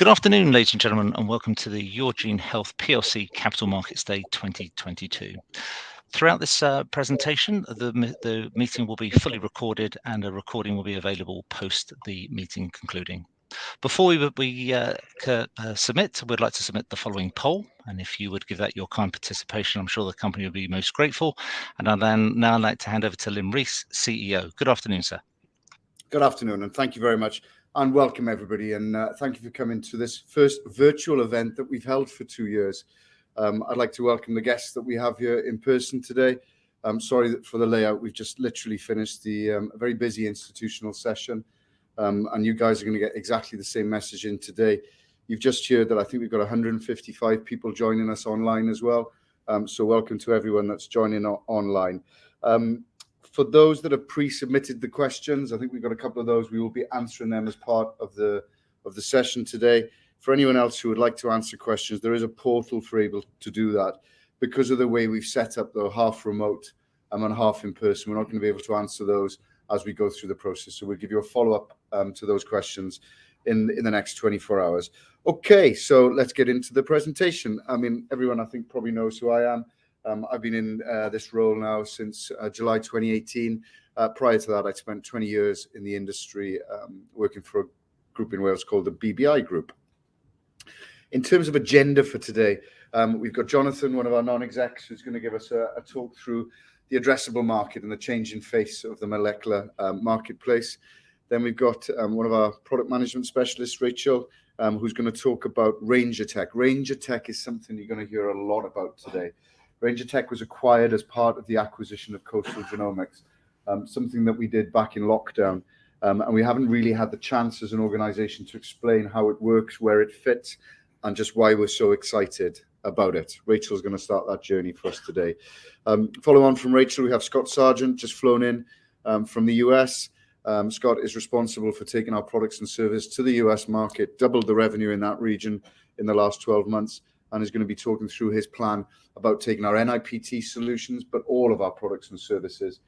Good afternoon, ladies and gentlemen, and welcome to the Yourgene Health PLC Capital Markets Day 2022. Throughout this presentation, the meeting will be fully recorded and a recording will be available post the meeting concluding. Before we submit, we'd like to submit the following poll, and if you would give that your kind participation, I'm sure the company will be most grateful. And I'd now like to hand over to Lim Rees, CEO. Good afternoon, sir. Good afternoon, and thank you very much, and welcome everybody, and thank you for coming to this first virtual event that we've held for 2 years. I'd like to welcome the guests that we have here in person today. I'm sorry for the layout. We've just literally finished the very busy institutional session, and you guys are going to get exactly the same message in today. You've just heard that I think we've got 155 people joining us online as well, so welcome to everyone that's joining online. For those that have pre-submitted the questions, I think we've got a couple of those. We will be answering them as part of the session today. For anyone else who would like to answer questions, there is a portal for able to do that. Because of the way we've set up, though, half remote and half in person, we're not going to be able to answer those as we go through the process. So we'll give you a follow-up to those questions in the next 24 hours. Okay, so let's get into the presentation. I mean, everyone I think probably knows who I am. I've been in this role now since July 2018. Prior to that, I spent 20 years in the industry working for a group in Wales called the BBI Group. In terms of agenda for today, we've got Jonathan, one of our non-execs, who's going to give us a talk through the addressable market and the changing face of the molecular marketplace. Then we've got one of our product management specialists, Rachel, who's going to talk about Ranger Tech. Ranger Tech is something you're going to hear a lot about today. Ranger Tech was acquired as part of the acquisition of Coastal Genomics, something that we did back in lockdown. And we haven't really had the chance as an organization to explain how it works, where it fits, and just why we're so excited about it. Rachel's going to start that journey for us today. Follow on from Rachel, we have Scott Sargent, just flown in from the US. Scott is responsible for taking our products and service to the US market, doubled the revenue in that region in the last 12 months, and is going to be talking through his plan about taking our NIPT solutions, but all of our products and services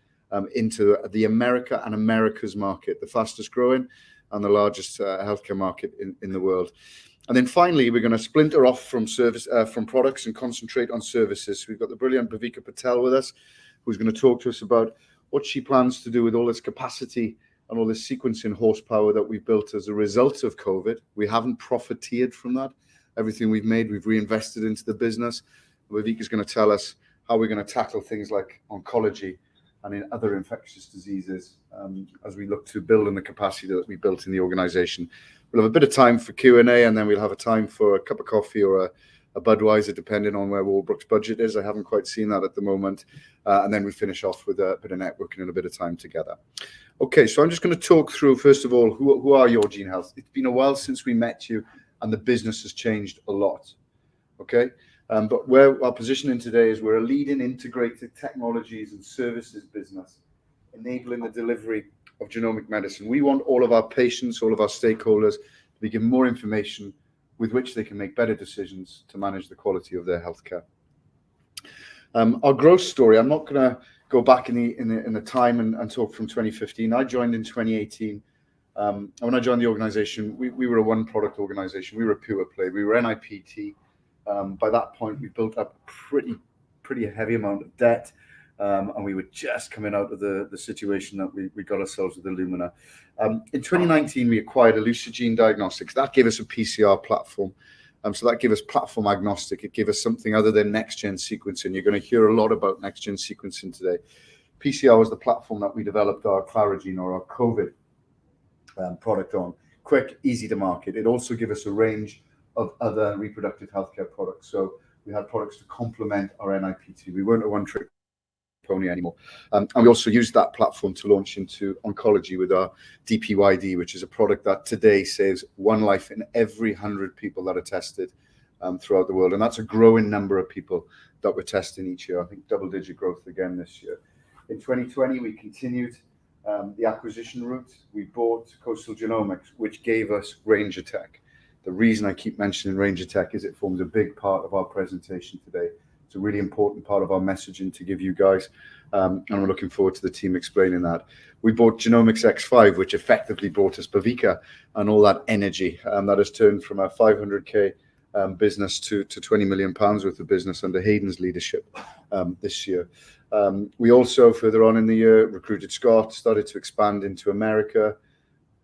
into the America's market, the fastest growing and the largest healthcare market in the world. And then finally, we're going to splinter off from products and concentrate on services. We've got the brilliant Bhavika Patel with us, who's going to talk to us about what she plans to do with all this capacity and all this sequencing horsepower that we've built as a result of COVID. We haven't profiteered from that. Everything we've made, we've reinvested into the business. Bhavika is going to tell us how we're going to tackle things like oncology and in other infectious diseases as we look to build on the capacity that we built in the organization. We'll have a bit of time for Q&A, and then we'll have a time for a cup of coffee or a Budweiser, depending on where Walbrook's budget is. I haven't quite seen that at the moment. And then we finish off with a bit of networking and a bit of time together. Okay, so I'm just going to talk through, first of all, who are Yourgene Health? It's been a while since we met you, and the business has changed a lot. Okay, but where our positioning today is we're a leading integrated technologies and services business, enabling the delivery of genomic medicine. We want all of our patients, all of our stakeholders to be given more information with which they can make better decisions to manage the quality of their healthcare. Our growth story, I'm not going to go back in the time and talk from 2015. I joined in 2018. And when I joined the organization, we were a one product organization. We were a pure play. We were NIPT. By that point, we built up a pretty heavy amount of debt. And we were just coming out of the situation that we got ourselves with Illumina. In 2019, we acquired Yourgene Diagnostics. That gave us a PCR platform. So that gave us platform agnostic. It gave us something other than next-gen sequencing. You're going to hear a lot about next-gen sequencing today. PCR was the platform that we developed our Clarigene or our COVID product on. Quick, easy to market. It also gave us a range of other reproductive healthcare products. So we had products to complement our NIPT. We weren't a one-trick pony anymore. And we also used that platform to launch into oncology with our DPYD, which is a product that today saves one life in every 100 people that are tested throughout the world. And that's a growing number of people that we're testing each year. I think double-digit growth again this year. In 2020, we continued the acquisition route. We bought Coastal Genomics, which gave us Ranger Tech. The reason I keep mentioning Ranger Tech is it forms a big part of our presentation today. It's a really important part of our messaging to give you guys. And we're looking forward to the team explaining that. We bought Genomics X5, which effectively brought us Bavika and all that energy that has turned from a 500k business to 20 million pounds worth of business under Hayden's leadership this year. We also, further on in the year, recruited Scott, started to expand into America.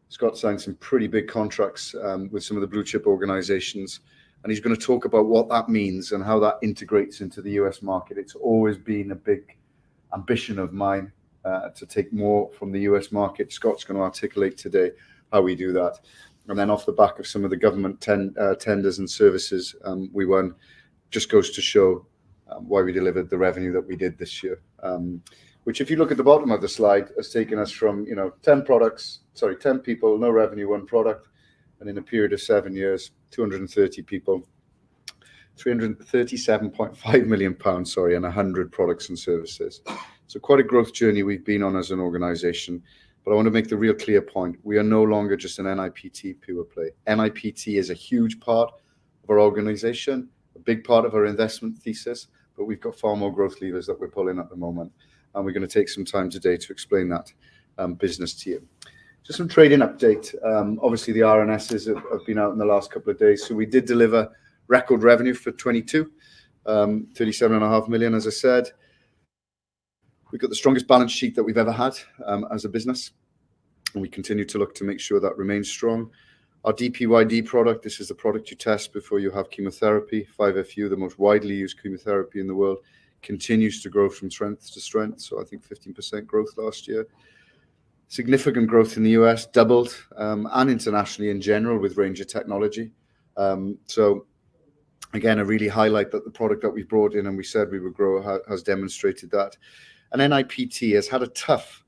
Scott signed some pretty big contracts with some of the blue chip organizations, and he's going to talk about what that means and how that integrates into the US market. It's always been a big ambition of mine to take more from the US market. Scott's going to articulate today how we do that. And then off the back of some of the government tenders and services we won, just goes to show why we delivered the revenue that we did this year. Which, if you look at the bottom of the slide, has taken us from 10 people, no revenue, one product, and in a period of 7 years, 230 people, 337.5 million pounds, and 100 products and services. So quite a growth journey we've been on as an organization. But I want to make the real clear point. We are no longer just an NIPT pure play. NIPT is a huge part of our organization, a big part of our investment thesis, but we've got far more growth levers that we're pulling at the moment. And we're going to take some time today to explain that business to you. Just some trading update. Obviously, the RNSs have been out in the last couple of days. So we did deliver record revenue for 22, 37.5 million, as I said. We've got the strongest balance sheet that we've ever had as a business. And we continue to look to make sure that remains strong. Our DPYD product, this is the product you test before you have chemotherapy. 5FU, the most widely used chemotherapy in the world, continues to grow from strength to strength. So I think 15% growth last year. Significant growth in the US, doubled, and internationally in general with range of technology. So again, I really highlight that the product that we brought in and we said we would grow has demonstrated that. And NIPT has had a tough,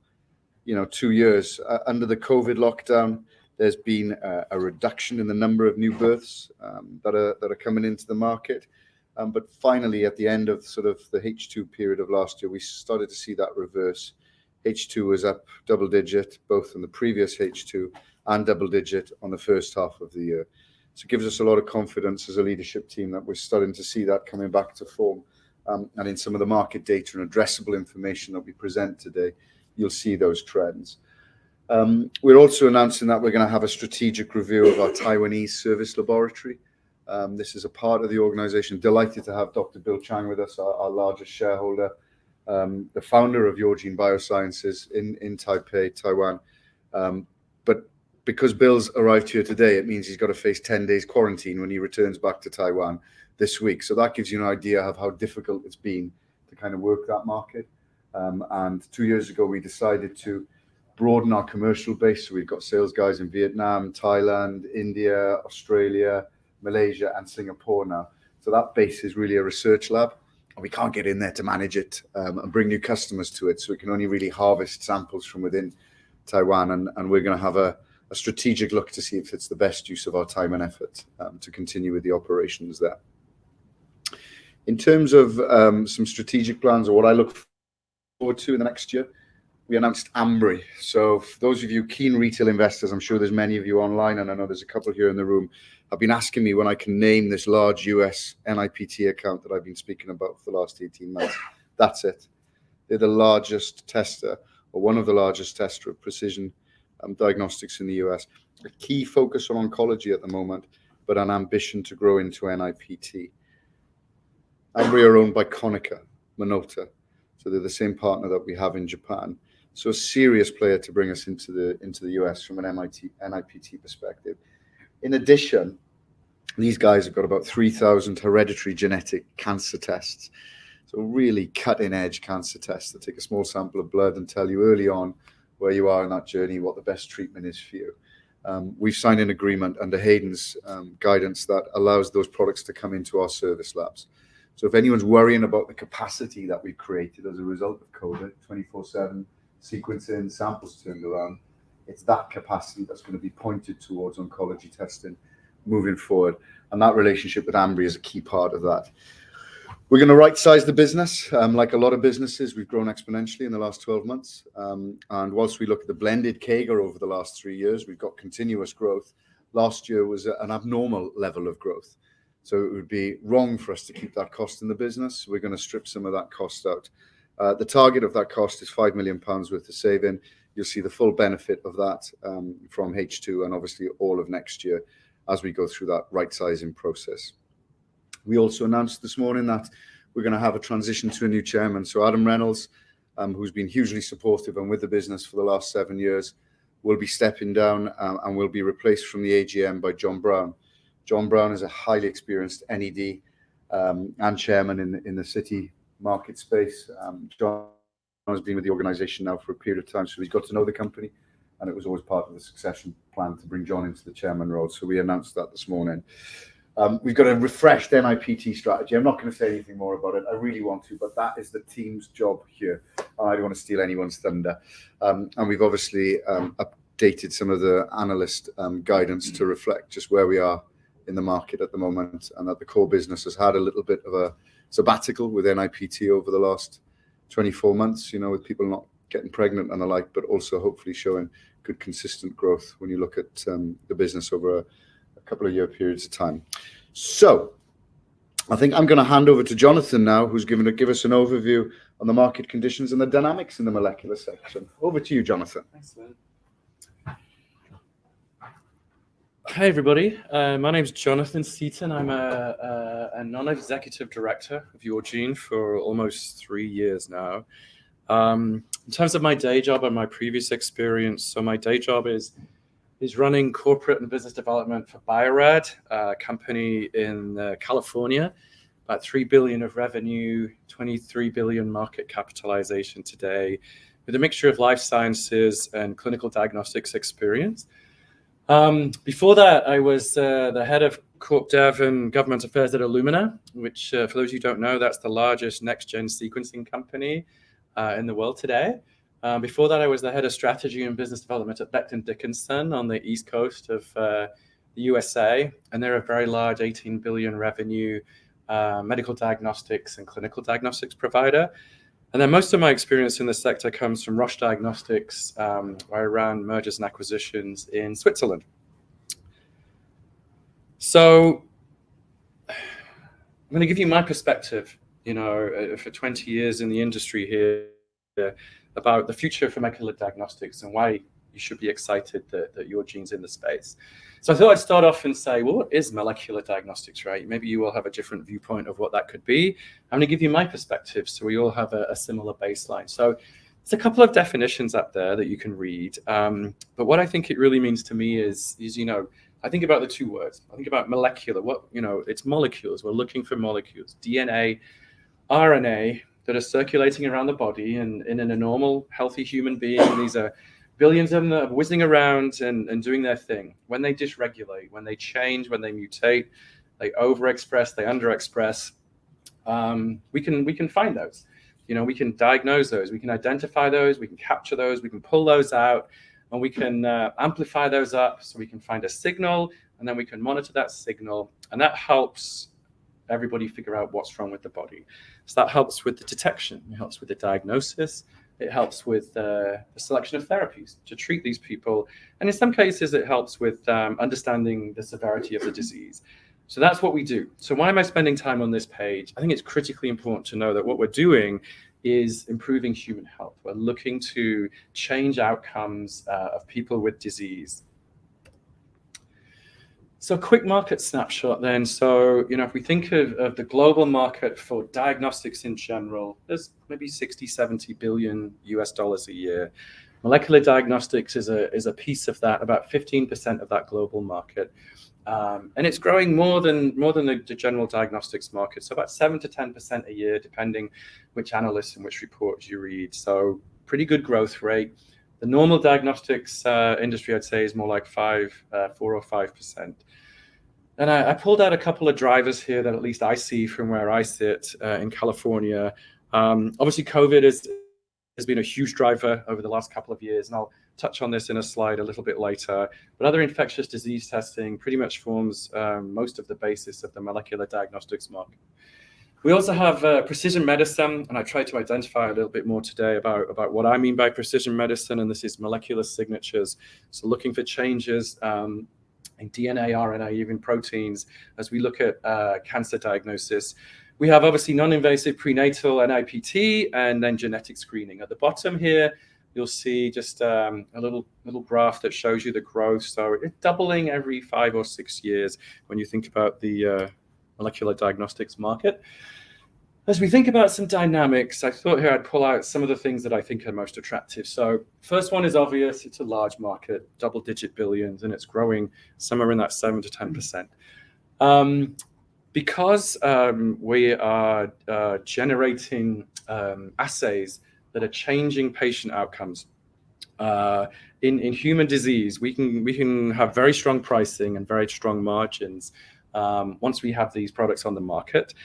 2 years. Under the COVID lockdown, there's been a reduction in the number of new births that are coming into the market. But finally, at the end of sort of the H2 period of last year, we started to see that reverse. H2 was up double digit, both in the previous H2 and double digit on the first half of the year. So it gives us a lot of confidence as a leadership team that we're starting to see that coming back to form. And in some of the market data and addressable information that we present today, you'll see those trends. We're also announcing that we're going to have a strategic review of our Taiwanese service laboratory. This is a part of the organization. Delighted to have Dr. Bill Chang with us, our largest shareholder, the founder of Yourgene Biosciences in Taipei, Taiwan. But because Bill's arrived here today, it means he's got to face 10 days quarantine when he returns back to Taiwan this week. So that gives you an idea of how difficult it's been to kind of work that market. And 2 years ago, we decided to broaden our commercial base. So we've got sales guys in Vietnam, Thailand, India, Australia, Malaysia, and Singapore now. So that base is really a research lab. And we can't get in there to manage it and bring new customers to it. So we can only really harvest samples from within Taiwan. And we're going to have a strategic look to see if it's the best use of our time and effort to continue with the operations there. In terms of some strategic plans or what I look forward to in the next year, we announced Ambry. So for those of you keen retail investors, I'm sure there's many of you online, and I know there's a couple here in the room, have been asking me when I can name this large US NIPT account that I've been speaking about for the last 18 months. That's it. They're the largest tester, or one of the largest tester of precision diagnostics in the US. A key focus on oncology at the moment, but an ambition to grow into NIPT. Ambry are owned by Konica Minolta. So they're the same partner that we have in Japan. So a serious player to bring us into the US from an NIPT perspective. In addition, these guys have got about 3,000 hereditary genetic cancer tests. So really cutting edge cancer tests that take a small sample of blood and tell you early on where you are in that journey, what the best treatment is for you. We've signed an agreement under Hayden's guidance that allows those products to come into our service labs. So if anyone's worrying about the capacity that we've created as a result of COVID, 24/7 sequencing, samples turned around, it's that capacity that's going to be pointed towards oncology testing moving forward. And that relationship with Ambry is a key part of that. We're going to right-size the business. Like a lot of businesses, we've grown exponentially in the last 12 months. And whilst we look at the blended CAGR over the last 3 years, we've got continuous growth. Last year was an abnormal level of growth. So it would be wrong for us to keep that cost in the business. We're going to strip some of that cost out The target of that cost is £5 million worth of saving. You'll see the full benefit of that from H2 and obviously all of next year as we go through that right-sizing process. We also announced this morning that we're going to have a transition to a new chairman. So Adam Reynolds, who's been hugely supportive and with the business for the last 7 years, will be stepping down and will be replaced from the AGM by John Brown. John Brown is a highly experienced NED and chairman in the city market space. John has been with the organisation now for a period of time, so he's got to know the company, and it was always part of the succession plan to bring John into the chairman role. So we announced that this morning. We've got a refreshed NIPT strategy. I'm not going to say anything more about it. I really want to, but that is the team's job here. I don't want to steal anyone's thunder. And we've obviously updated some of the analyst guidance to reflect just where we are in the market at the moment, and that the core business has had a little bit of a sabbatical with NIPT over the last 24 months, with people not getting pregnant and the like, but also hopefully showing good consistent growth when you look at the business over a couple of year periods of time. So I think I'm going to hand over to Jonathan now, who's going to give us an overview on the market conditions and the dynamics in the molecular section. Over to you, Jonathan. Thanks, man. Hi, everybody. My name's Jonathan Seaton. I'm a non-executive director of Yourgene for almost 3 years now. In terms of my day job and my previous experience, so my day job is running corporate and business development for Bio-Rad, a company in California, about $3 billion of revenue, $23 billion market capitalization today, with a mixture of life sciences and clinical diagnostics experience. Before that, I was the head of Corp Dev and Government Affairs at Illumina, which, for those of you who don't know, that's the largest next-gen sequencing company in the world today. Before that, I was the head of strategy and business development at Becton Dickinson on the east coast of the USA, and they're a very large $18 billion revenue medical diagnostics and clinical diagnostics provider. And then most of my experience in this sector comes from Roche Diagnostics, where I ran mergers and acquisitions in Switzerland. So I'm going to give you my perspective, for 20 years in the industry here, about the future for molecular diagnostics and why you should be excited that Yourgene's in the space. So I thought I'd start off and say, well, what is molecular diagnostics, right? Maybe you all have a different viewpoint of what that could be. I'm going to give you my perspective so we all have a similar baseline. So there's a couple of definitions up there that you can read. But what I think it really means to me is I think about the two words. I think about molecular. It's molecules. We're looking for molecules, DNA, RNA, that are circulating around the body. And in a normal, healthy human being, these are billions of them that are whizzing around and doing their thing. When they dysregulate, when they change, when they mutate, they overexpress, they underexpress, we can find those. We can diagnose those, we can identify those, we can capture those, we can pull those out, and we can amplify those up so we can find a signal, and then we can monitor that signal, and that helps everybody figure out what's wrong with the body. So that helps with the detection, it helps with the diagnosis, it helps with the selection of therapies to treat these people. And in some cases, it helps with understanding the severity of the disease. So that's what we do. So why am I spending time on this page? I think it's critically important to know that what we're doing is improving human health. We're looking to change outcomes of people with disease. So a quick market snapshot then. So, if we think of the global market for diagnostics in general, there's maybe 60-70 billion US dollars a year. Molecular diagnostics is a piece of that, about 15% of that global market. And it's growing more than the general diagnostics market. So about 7 to 10% a year, depending which analysts and which reports you read. So pretty good growth rate. The normal diagnostics industry, I'd say, is more like 4 or 5%. And I pulled out a couple of drivers here that at least I see from where I sit in California. Obviously, COVID has been a huge driver over the last couple of years, and I'll touch on this in a slide a little bit later. But other infectious disease testing pretty much forms most of the basis of the molecular diagnostics market. We also have precision medicine, and I tried to identify a little bit more today about what I mean by precision medicine, and this is molecular signatures. So looking for changes in DNA, RNA, even proteins, as we look at cancer diagnosis. We have obviously non-invasive prenatal NIPT and then genetic screening. At the bottom here, you'll see just a little graph that shows you the growth. So it's doubling every 5 or 6 years when you think about the molecular diagnostics market. As we think about some dynamics, I thought here I'd pull out some of the things that I think are most attractive. So first one is obvious. It's a large market, double-digit billions, and it's growing somewhere in that 7 to 10%. Because we are generating assays that are changing patient outcomes in human disease, we can have very strong pricing and very strong margins once we have these products on the market.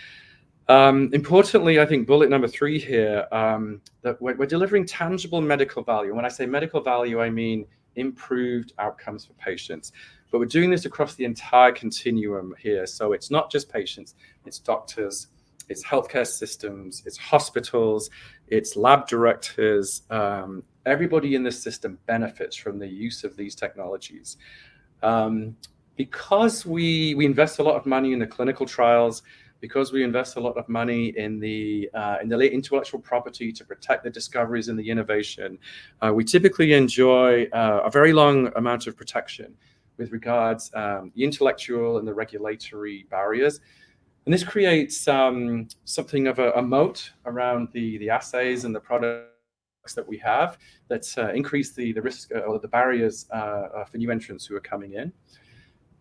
Importantly, I think bullet number 3 here, that we're delivering tangible medical value. When I say medical value, I mean improved outcomes for patients. But we're doing this across the entire continuum here. So it's not just patients, it's doctors, it's healthcare systems, it's hospitals, it's lab directors. Everybody in this system benefits from the use of these technologies. Because we invest a lot of money in the clinical trials, because we invest a lot of money in the intellectual property to protect the discoveries and the innovation, we typically enjoy a very long amount of protection with regards the intellectual and the regulatory barriers. And this creates something of a moat around the assays and the products that we have that increase the risk or the barriers for new entrants who are coming in.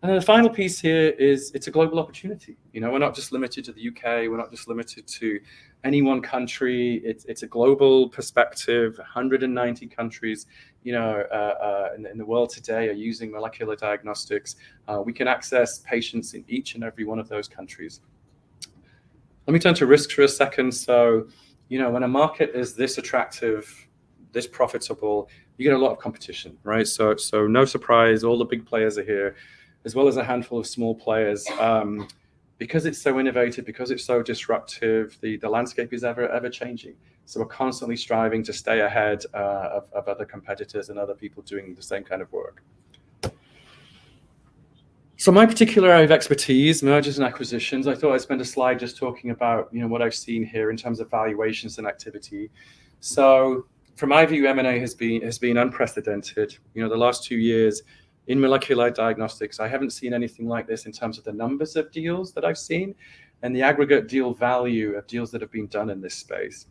And then the final piece here is it's a global opportunity. We're not just limited to the UK. We're not just limited to any one country. It's a global perspective. 190 countries, in the world today are using molecular diagnostics. We can access patients in each and every one of those countries. Let me turn to risks for a second. So, when a market is this attractive, this profitable, you get a lot of competition, right? So no surprise, all the big players are here, as well as a handful of small players. Because it's so innovative, because it's so disruptive, the landscape is ever changing. So we're constantly striving to stay ahead of other competitors and other people doing the same kind of work. So my particular area of expertise, mergers and acquisitions, I thought I'd spend a slide just talking about what I've seen here in terms of valuations and activity. So from my view, M&A has been unprecedented. The last 2 years, in molecular diagnostics, I haven't seen anything like this in terms of the numbers of deals that I've seen and the aggregate deal value of deals that have been done in this space.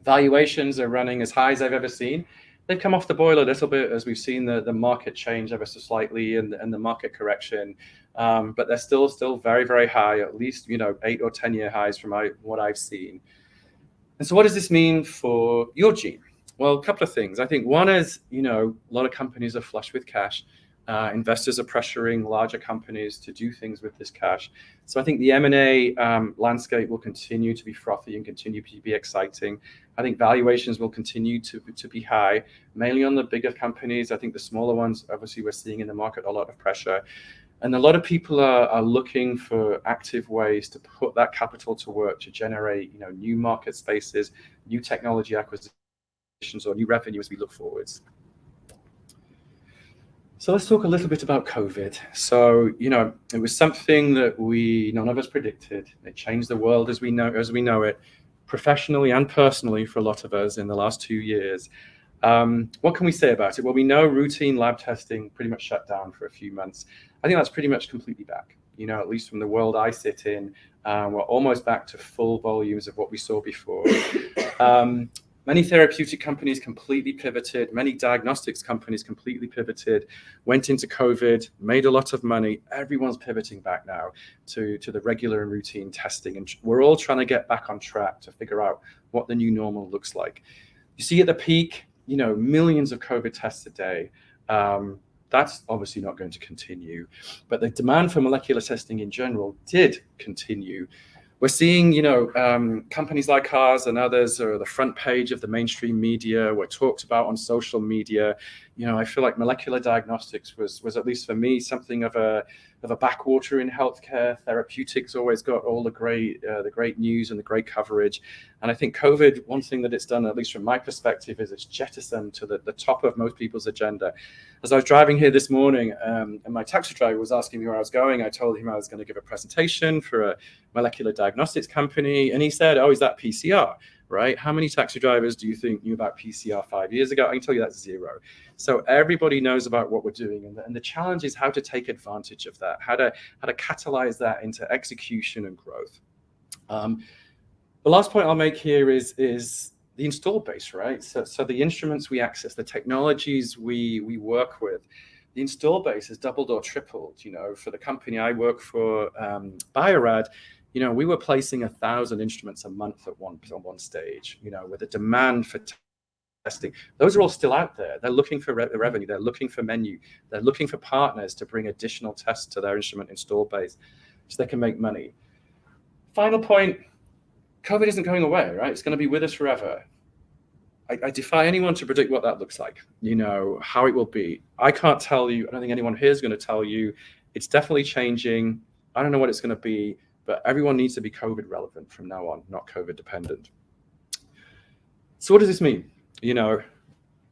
Valuations are running as high as I've ever seen. They've come off the boil a little bit as we've seen the market change ever so slightly and the market correction, but they're still very, very high, at least 8 or 10 year highs from what I've seen. And so what does this mean for Yourgene? Well, a couple of things. I think one is, a lot of companies are flush with cash. Investors are pressuring larger companies to do things with this cash. So I think the M&A landscape will continue to be frothy and continue to be exciting. I think valuations will continue to be high, mainly on the bigger companies. I think the smaller ones, obviously, we're seeing in the market a lot of pressure. And a lot of people are looking for active ways to put that capital to work to generate new market spaces, new technology acquisitions, or new revenue as we look forwards. So let's talk a little bit about COVID. So, it was something that none of us predicted. It changed the world as we know it, professionally and personally for a lot of us in the last 2 years. What can we say about it? Well, we know routine lab testing pretty much shut down for a few months. I think that's pretty much completely back. At least from the world I sit in, we're almost back to full volumes of what we saw before. Many therapeutic companies completely pivoted. Many diagnostics companies completely pivoted, went into COVID, made a lot of money. Everyone's pivoting back now to the regular and routine testing. And we're all trying to get back on track to figure out what the new normal looks like. You see at the peak, millions of COVID tests a day. That's obviously not going to continue. But the demand for molecular testing in general did continue. We're seeing, companies like ours and others are the front page of the mainstream media. We're talked about on social media. I feel like molecular diagnostics was at least for me something of a backwater in healthcare. Therapeutics always got all the great news and the great coverage, and I think COVID, one thing that it's done, at least from my perspective, is it's jettisoned to the top of most people's agenda. As I was driving here this morning, and my taxi driver was asking me where I was going, I told him I was going to give a presentation for a molecular diagnostics company, and he said, "Oh, is that PCR?" Right? How many taxi drivers do you think knew about PCR 5 years ago? I can tell you that's zero. So everybody knows about what we're doing, and the challenge is how to take advantage of that, how to catalyze that into execution and growth. The last point I'll make here is the install base, right? So the instruments we access, the technologies we work with, the install base has doubled or tripled. For the company I work for, Bio-Rad, we were placing 1,000 instruments a month on one stage, with a demand for testing. Those are all still out there. They're looking for revenue. They're looking for menu. They're looking for partners to bring additional tests to their instrument install base so they can make money. Final point, COVID isn't going away, right? It's going to be with us forever. I defy anyone to predict what that looks like, how it will be. I can't tell you. I don't think anyone here is going to tell you. It's definitely changing. I don't know what it's going to be, but everyone needs to be COVID relevant from now on, not COVID dependent. So what does this mean?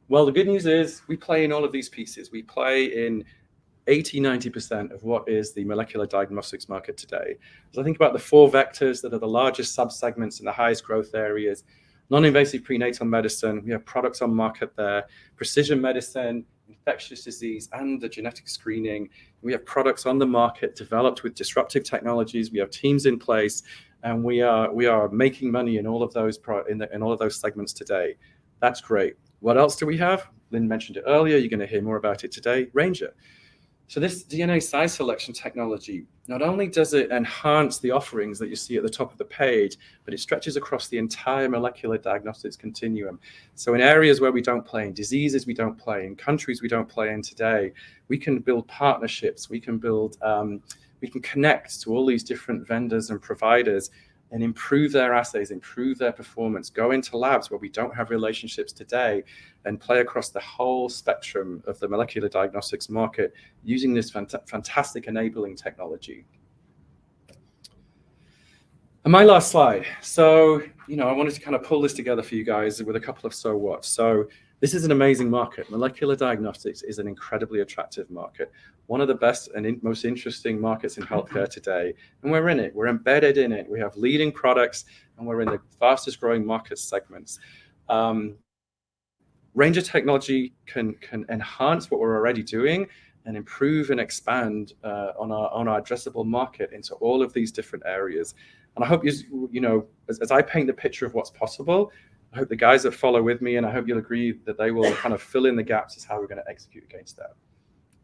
Well, the good news is we play in all of these pieces. We play in 80-90% of what is the molecular diagnostics market today. As I think about the 4 vectors that are the largest subsegments in the highest growth areas, non-invasive prenatal medicine, we have products on market there, precision medicine, infectious disease, and the genetic screening. We have products on the market developed with disruptive technologies. We have teams in place, and we are making money in all of those in all of those segments today. That's great. What else do we have? Lynn mentioned it earlier. You're going to hear more about it today. Ranger. So this DNA size selection technology, not only does it enhance the offerings that you see at the top of the page, but it stretches across the entire molecular diagnostics continuum. So in areas where we don't play, in diseases we don't play, in countries we don't play in today, we can build partnerships, we can connect to all these different vendors and providers and improve their assays, improve their performance, go into labs where we don't have relationships today, and play across the whole spectrum of the molecular diagnostics market using this fantastic enabling technology. And my last slide. So, I wanted to kind of pull this together for you guys with a couple of so what. So this is an amazing market. Molecular diagnostics is an incredibly attractive market, one of the best and most interesting markets in healthcare today. And we're in it. We're embedded in it. We have leading products, and we're in the fastest growing market segments. Ranger technology can enhance what we're already doing and improve and expand on our addressable market into all of these different areas. And I hope as I paint the picture of what's possible, I hope the guys that follow with me, and I hope you'll agree that they will kind of fill in the gaps as how we're going to execute against that.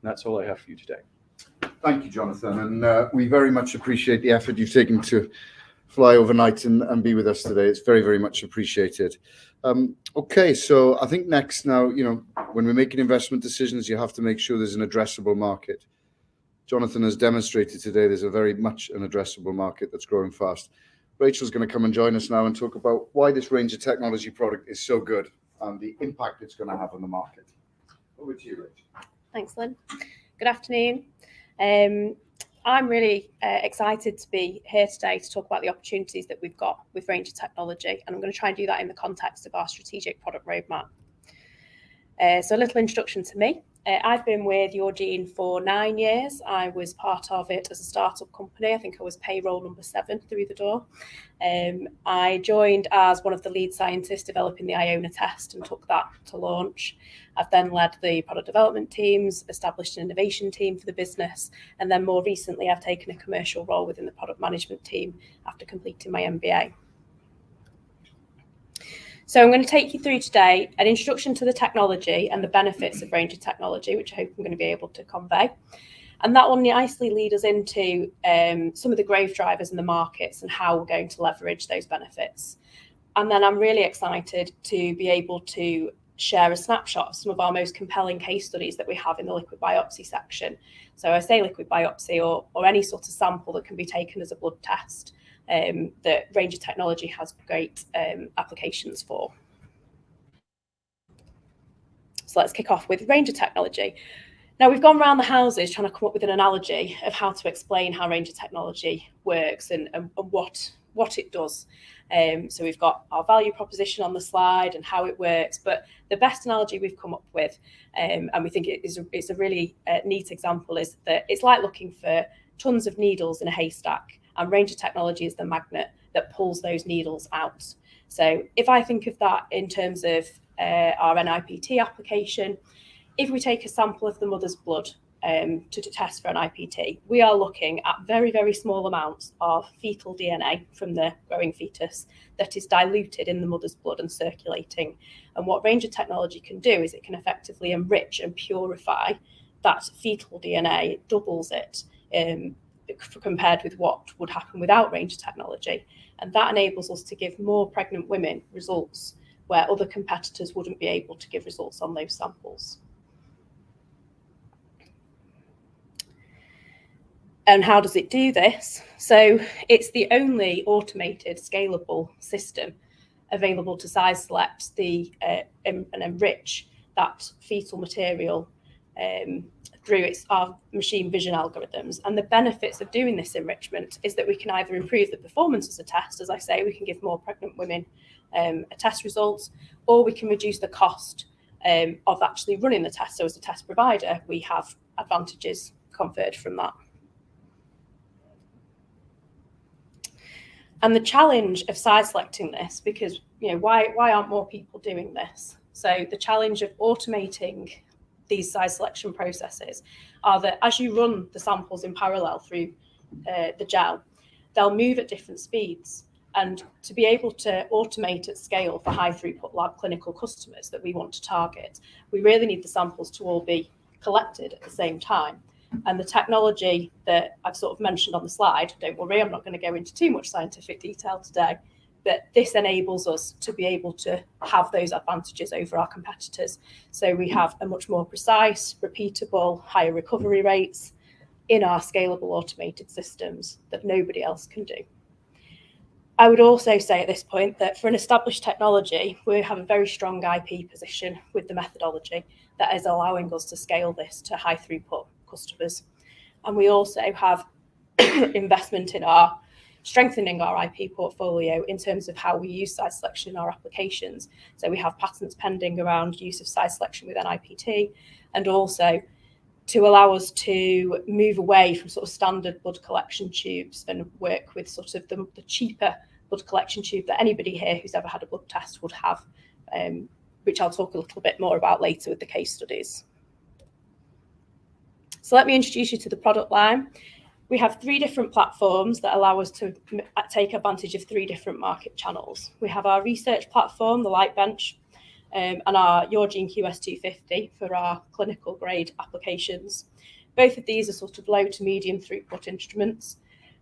And that's all I have for you today. Thank you, Jonathan. And we very much appreciate the effort you've taken to fly overnight and be with us today. It's very, very much appreciated. Okay, so I think next now, when we're making investment decisions, you have to make sure there's an addressable market. Jonathan has demonstrated today there's a very much an addressable market that's growing fast. Rachel's going to come and join us now and talk about why this Ranger technology product is so good and the impact it's going to have on the market. Over to you, Rachel. Thanks, Lynn. Good afternoon. I'm really excited to be here today to talk about the opportunities that we've got with Ranger technology, and I'm going to try and do that in the context of our strategic product roadmap. So a little introduction to me. I've been with Yourgene for 9 years. I was part of it as a startup company. I think I was payroll number 7 through the door. I joined as one of the lead scientists developing the Iona test and took that to launch. I've then led the product development teams, established an innovation team for the business, and then more recently I've taken a commercial role within the product management team after completing my MBA. So I'm going to take you through today an introduction to the technology and the benefits of Ranger technology, which I hope I'm going to be able to convey. And that will nicely lead us into some of the growth drivers in the markets and how we're going to leverage those benefits. And then I'm really excited to be able to share a snapshot of some of our most compelling case studies that we have in the liquid biopsy section. So I say liquid biopsy or any sort of sample that can be taken as a blood test. That Ranger technology has great applications for. So let's kick off with Ranger technology. Now, we've gone around the houses trying to come up with an analogy of how to explain how Ranger technology works and what it does. So we've got our value proposition on the slide and how it works, but the best analogy we've come up with, and we think it's a really neat example, is that it's like looking for tons of needles in a haystack, and Ranger technology is the magnet that pulls those needles out. So if I think of that in terms of our NIPT application, if we take a sample of the mother's blood to test for an IPT, we are looking at very, very small amounts of fetal DNA from the growing fetus that is diluted in the mother's blood and circulating. And what Ranger technology can do is it can effectively enrich and purify that fetal DNA. It doubles it compared with what would happen without Ranger technology. And that enables us to give more pregnant women results where other competitors wouldn't be able to give results on those samples. And how does it do this? So it's the only automated, scalable system available to size select and enrich that fetal material through our machine vision algorithms. And the benefits of doing this enrichment is that we can either improve the performance as a test, as I say, we can give more pregnant women a test results, or we can reduce the cost of actually running the test. So as a test provider, we have advantages conferred from that. And the challenge of size selecting this, because why aren't more people doing this? So the challenge of automating these size selection processes are that as you run the samples in parallel through the gel, they'll move at different speeds. And to be able to automate at scale for high throughput lab clinical customers that we want to target, we really need the samples to all be collected at the same time. And the technology that I've sort of mentioned on the slide, don't worry, I'm not going to go into too much scientific detail today, but this enables us to be able to have those advantages over our competitors. So we have a much more precise, repeatable, higher recovery rates in our scalable automated systems that nobody else can do. I would also say at this point that for an established technology, we have a very strong IP position with the methodology that is allowing us to scale this to high throughput customers. And we also have investment in strengthening our IP portfolio in terms of how we use size selection in our applications. So we have patents pending around use of size selection with NIPT, and also to allow us to move away from sort of standard blood collection tubes and work with sort of the cheaper blood collection tube that anybody here who's ever had a blood test would have, which I'll talk a little bit more about later with the case studies. So let me introduce you to the product line. We have 3 different platforms that allow us to take advantage of 3 different market channels. We have our research platform, the Lightbench, and our Yourgene QS250 for our clinical grade applications. Both of these are sort of low to medium throughput instruments.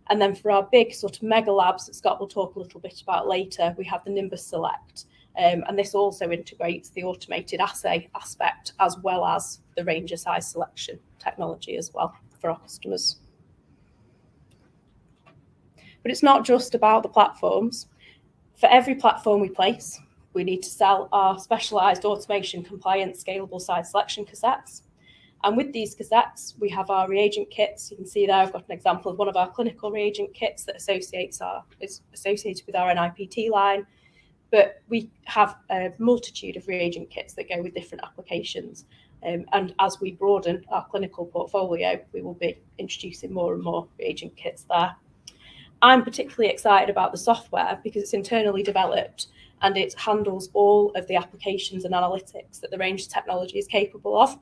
And then for our big sort of mega labs that Scott will talk a little bit about later, we have the Nimbus Select. And this also integrates the automated assay aspect as well as the Ranger size selection technology as well for our customers. But it's not just about the platforms. For every platform we place, we need to sell our specialized automation compliant scalable size selection cassettes. And with these cassettes, we have our reagent kits. You can see there I've got an example of one of our clinical reagent kits that is associated with our NIPT line. But we have a multitude of reagent kits that go with different applications. And as we broaden our clinical portfolio, we will be introducing more and more reagent kits there. I'm particularly excited about the software because it's internally developed and it handles all of the applications and analytics that the Ranger technology is capable of.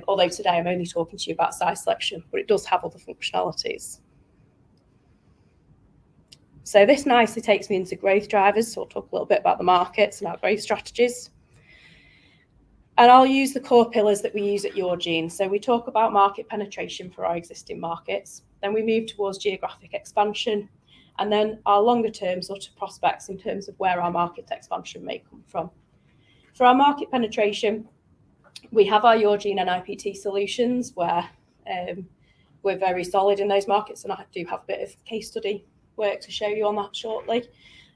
Although today I'm only talking to you about size selection, but it does have other functionalities. So this nicely takes me into growth drivers. So I'll talk a little bit about the markets and our growth strategies. And I'll use the core pillars that we use at Yourgene. So we talk about market penetration for our existing markets. Then we move towards geographic expansion. And then our longer term sort of prospects in terms of where our market expansion may come from. For our market penetration, we have our Yourgene NIPT solutions where we're very solid in those markets. And I do have a bit of case study work to show you on that shortly.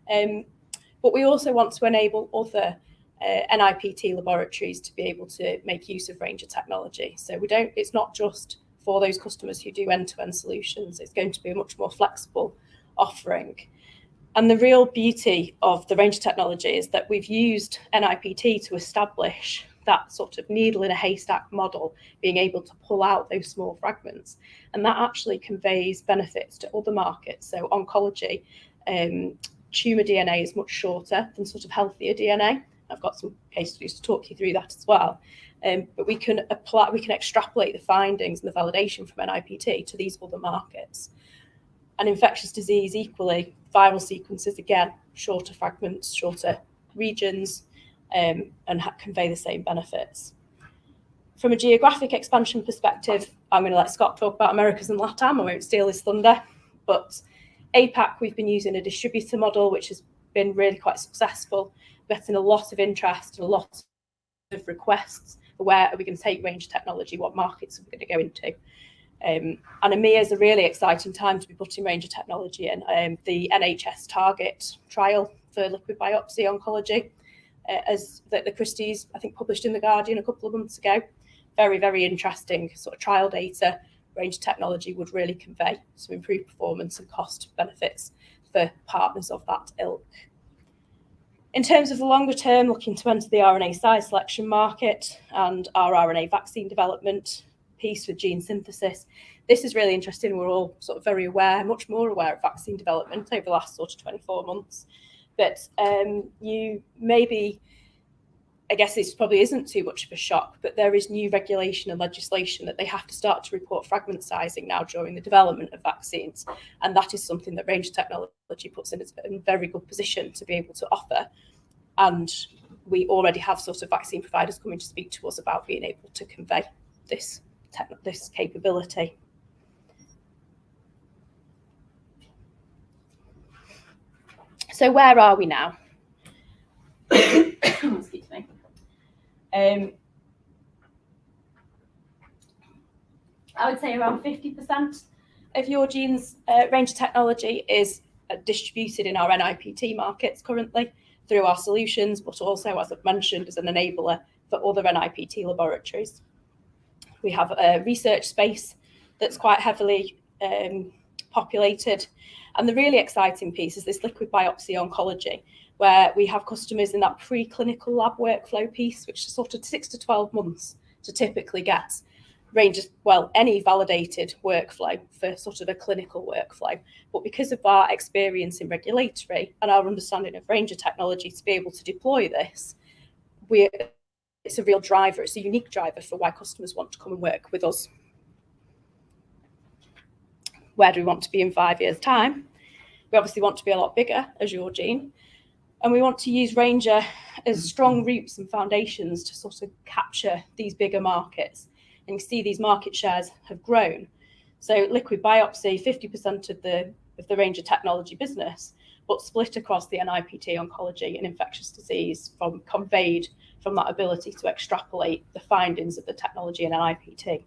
But we also want to enable other NIPT laboratories to be able to make use of Ranger technology. So it's not just for those customers who do end-to-end solutions. It's going to be a much more flexible offering. And the real beauty of the Ranger technology is that we've used NIPT to establish that sort of needle in a haystack model, being able to pull out those small fragments. And that actually conveys benefits to other markets. So oncology, tumour DNA is much shorter than sort of healthier DNA. I've got some case studies to talk you through that as well. But we can extrapolate the findings and the validation from NIPT to these other markets. And infectious disease equally, viral sequences again, shorter fragments, shorter regions, and convey the same benefits. From a geographic expansion perspective, I'm going to let Scott talk about Americas and LATAM. I won't steal his thunder, but APAC, we've been using a distributor model, which has been really quite successful, getting a lot of interest and a lot of requests for where are we going to take Ranger technology, what markets are we going to go into. And EMEA is a really exciting time to be putting Ranger technology in. The NHS Target trial for liquid biopsy oncology, as the Christie's, I think, published in The Guardian a couple of months ago. Very, very interesting sort of trial data. Ranger technology would really convey some improved performance and cost benefits for partners of that ilk. In terms of the longer term, looking to enter the RNA size selection market and our RNA vaccine development piece with gene synthesis, this is really interesting. We're all sort of very aware, much more aware of vaccine development over the last sort of 24 months. But you maybe, I guess this probably isn't too much of a shock, but there is new regulation and legislation that they have to start to report fragment sizing now during the development of vaccines. And that is something that Ranger technology puts in a very good position to be able to offer. And we already have sort of vaccine providers coming to speak to us about being able to convey this capability. So where are we now? Excuse me. I would say around 50% of Yourgene's Ranger technology is distributed in our NIPT markets currently through our solutions, but also, as I've mentioned, as an enabler for other NIPT laboratories. We have a research space that's quite heavily populated. And the really exciting piece is this liquid biopsy oncology, where we have customers in that preclinical lab workflow piece, which is sort of 6 to 12 months to typically get Ranger, well, any validated workflow for sort of a clinical workflow. But because of our experience in regulatory and our understanding of Ranger technology to be able to deploy this, it's a real driver. It's a unique driver for why customers want to come and work with us. Where do we want to be in 5 years' time? We obviously want to be a lot bigger as Yourgene, and we want to use Ranger as strong roots and foundations to sort of capture these bigger markets. And you see these market shares have grown. So liquid biopsy, 50% of the Ranger technology business, but split across the NIPT, oncology and infectious disease, conveyed from that ability to extrapolate the findings of the technology in NIPT.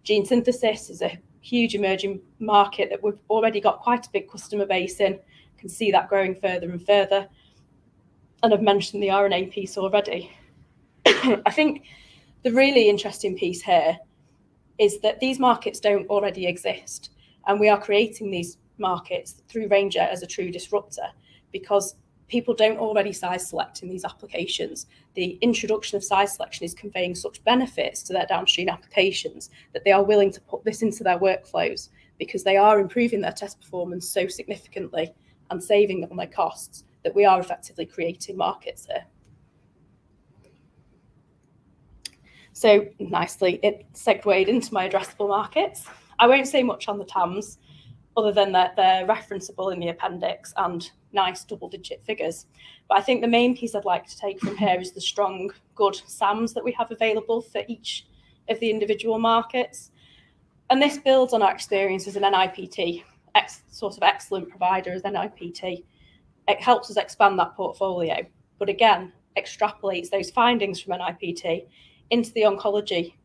Gene synthesis is a huge emerging market that we've already got quite a big customer base in. Can see that growing further and further. And I've mentioned the RNA piece already. I think the really interesting piece here is that these markets don't already exist, and we are creating these markets through Ranger as a true disruptor because people don't already size select in these applications. The introduction of size selection is conveying such benefits to their downstream applications that they are willing to put this into their workflows because they are improving their test performance so significantly and saving them on their costs that we are effectively creating markets here. So nicely, it segued into my addressable markets. I won't say much on the TAMs, other than that they're referenceable in the appendix and nice double-digit figures. But I think the main piece I'd like to take from here is the strong, good SAMs that we have available for each of the individual markets. And this builds on our experience as an NIPT, sort of excellent provider as NIPT. It helps us expand that portfolio, but again, extrapolates those findings from NIPT into the oncology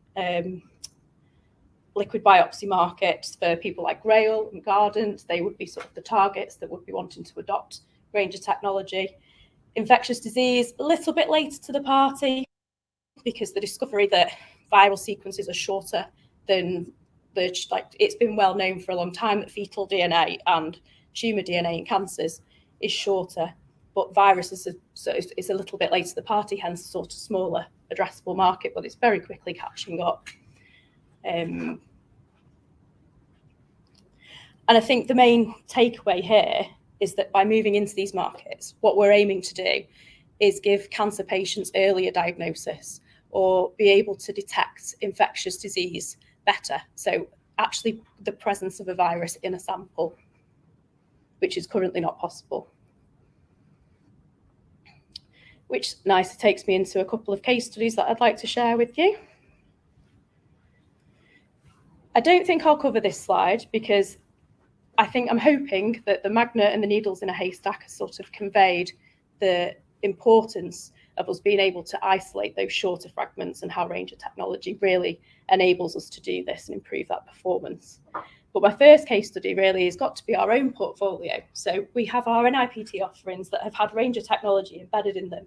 liquid biopsy markets for people like Grail and Guardant. They would be sort of the targets that would be wanting to adopt Ranger technology. Infectious disease, a little bit later to the party, because the discovery that viral sequences are shorter than it's been well known for a long time that fetal DNA and tumor DNA in cancers is shorter, but viruses is a little bit later to the party, hence a sort of smaller addressable market, but it's very quickly catching up. And I think the main takeaway here is that by moving into these markets, what we're aiming to do is give cancer patients earlier diagnosis or be able to detect infectious disease better. So actually the presence of a virus in a sample, which is currently not possible. Which nicely takes me into a couple of case studies that I'd like to share with you. I don't think I'll cover this slide because I'm hoping that the magnet and the needles in a haystack has sort of conveyed the importance of us being able to isolate those shorter fragments and how Ranger technology really enables us to do this and improve that performance. But my first case study really has got to be our own portfolio. So we have our NIPT offerings that have had Ranger technology embedded in them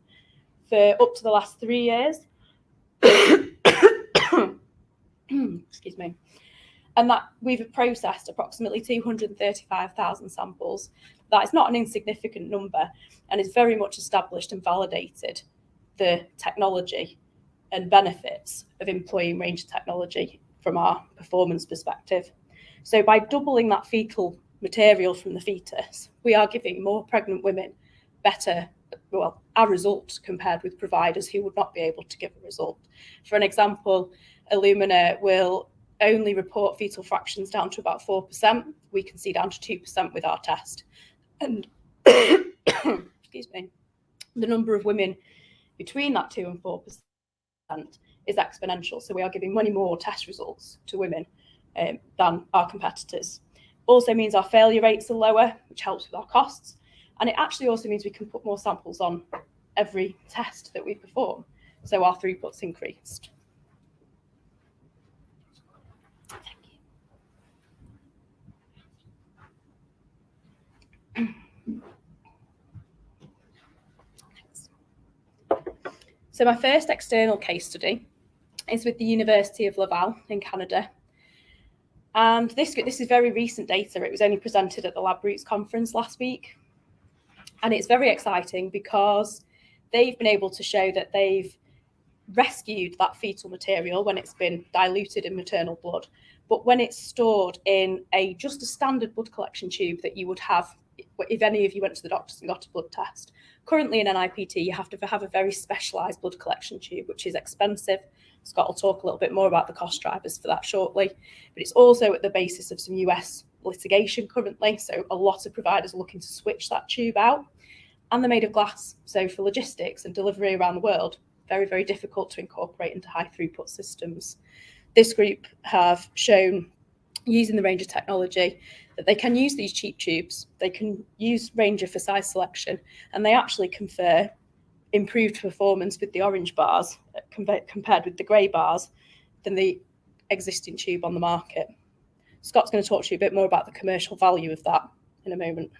for up to the last 3 years. Excuse me. And that we've processed approximately 235,000 samples. That is not an insignificant number and is very much established and validated the technology and benefits of employing Ranger technology from our performance perspective. So by doubling that fetal material from the fetus, we are giving more pregnant women better, well, our results compared with providers who would not be able to give a result. For an example, Illumina will only report fetal fractions down to about 4%. We can see down to 2% with our test. And excuse me, the number of women between that 2 and 4% is exponential. So we are giving many more test results to women than our competitors. Also means our failure rates are lower, which helps with our costs. And it actually also means we can put more samples on every test that we perform. So our throughput's increased. So my first external case study is with the University of Laval in Canada. And this is very recent data. It was only presented at the Lab Roots conference last week. And it's very exciting because they've been able to show that they've rescued that fetal material when it's been diluted in maternal blood. But when it's stored in just a standard blood collection tube that you would have if any of you went to the doctors and got a blood test. Currently in NIPT, you have to have a very specialised blood collection tube, which is expensive. Scott will talk a little bit more about the cost drivers for that shortly. But it's also at the basis of some US litigation currently. So a lot of providers are looking to switch that tube out. And they're made of glass. So for logistics and delivery around the world, very, very difficult to incorporate into high throughput systems. This group have shown, using the Ranger technology, that they can use these cheap tubes. They can use Ranger for size selection, and they actually confer improved performance with the orange bars compared with the grey bars than the existing tube on the market. Scott's going to talk to you a bit more about the commercial value of that in a moment.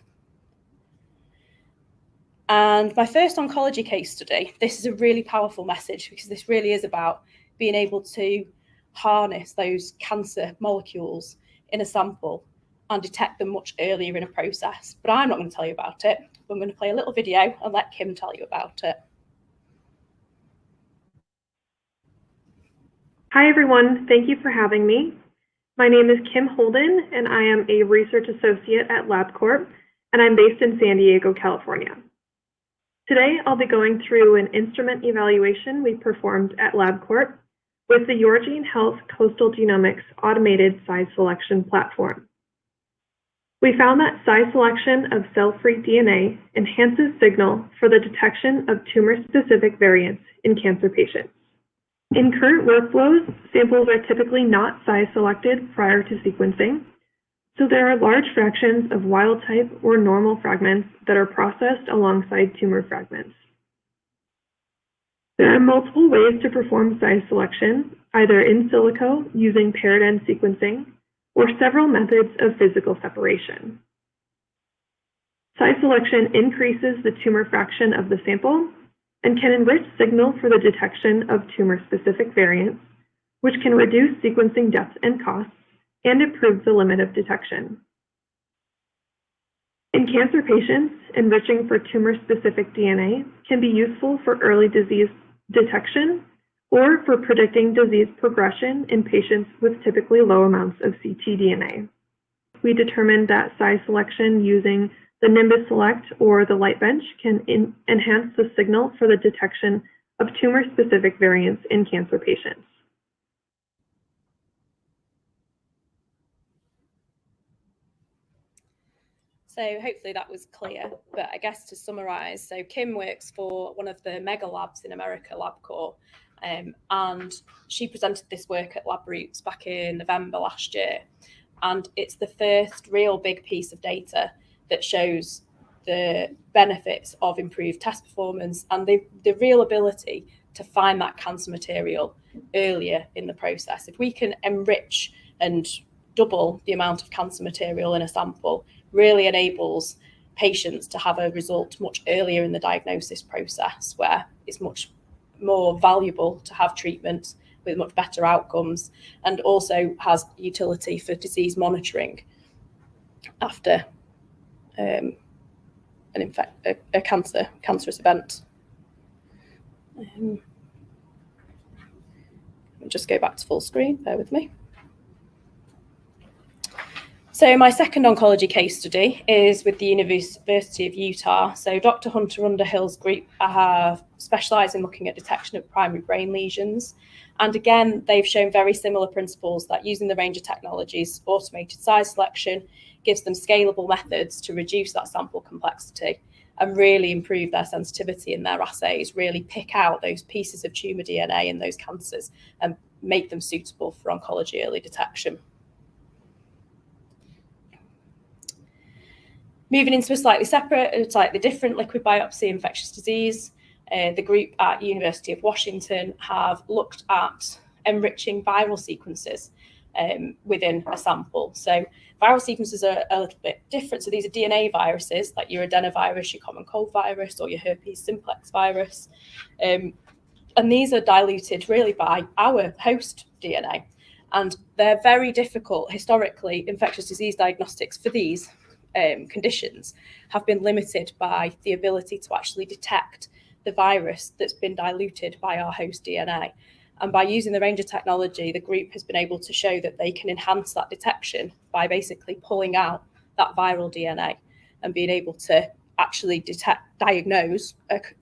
And my first oncology case study, this is a really powerful message because this really is about being able to harness those cancer molecules in a sample and detect them much earlier in a process. But I'm not going to tell you about it. I'm going to play a little video and let Kim tell you about it. Hi, everyone. Thank you for having me. My name is Kim Holden, and I am a research associate at LabCorp, and I'm based in San Diego, California. Today, I'll be going through an instrument evaluation we performed at LabCorp with the Yourgene Health Coastal Genomics automated size selection platform. We found that size selection of cell-free DNA enhances signal for the detection of tumor-specific variants in cancer patients. In current workflows, samples are typically not size selected prior to sequencing, so there are large fractions of wild-type or normal fragments that are processed alongside tumor fragments. There are multiple ways to perform size selection, either in silico using paired-end sequencing, or several methods of physical separation. Size selection increases the tumor fraction of the sample and can enrich signal for the detection of tumor-specific variants, which can reduce sequencing depth and costs and improve the limit of detection. In cancer patients, enriching for tumor-specific DNA can be useful for early disease detection or for predicting disease progression in patients with typically low amounts of ctDNA. We determined that size selection using the Nimbus Select or the Light Bench can enhance the signal for the detection of tumor-specific variants in cancer patients. So hopefully that was clear, but I guess to summarize, so Kim works for one of the mega labs in America, LabCorp, and she presented this work at Lab Roots back in November last year. And it's the first real big piece of data that shows the benefits of improved test performance and the real ability to find that cancer material earlier in the process. If we can enrich and double the amount of cancer material in a sample, really enables patients to have a result much earlier in the diagnosis process, where it's much more valuable to have treatment with much better outcomes, and also has utility for disease monitoring after a cancerous event. Let me just go back to full screen, bear with me. So my second oncology case study is with the University of Utah. So Dr. Hunter Underhill's group have specialised in looking at detection of primary brain lesions. And again, they've shown very similar principles that using the range of technologies, automated size selection, gives them scalable methods to reduce that sample complexity and really improve their sensitivity in their assays, really pick out those pieces of tumour DNA in those cancers and make them suitable for oncology early detection. Moving into a slightly different liquid biopsy infectious disease, the group at University of Washington have looked at enriching viral sequences within a sample. So viral sequences are a little bit different. So these are DNA viruses, like your adenovirus, your common cold virus, or your herpes simplex virus. And these are diluted really by our host DNA. And they're very difficult. Historically, infectious disease diagnostics for these conditions have been limited by the ability to actually detect the virus that's been diluted by our host DNA. And by using the range of technology, the group has been able to show that they can enhance that detection by basically pulling out that viral DNA and being able to actually diagnose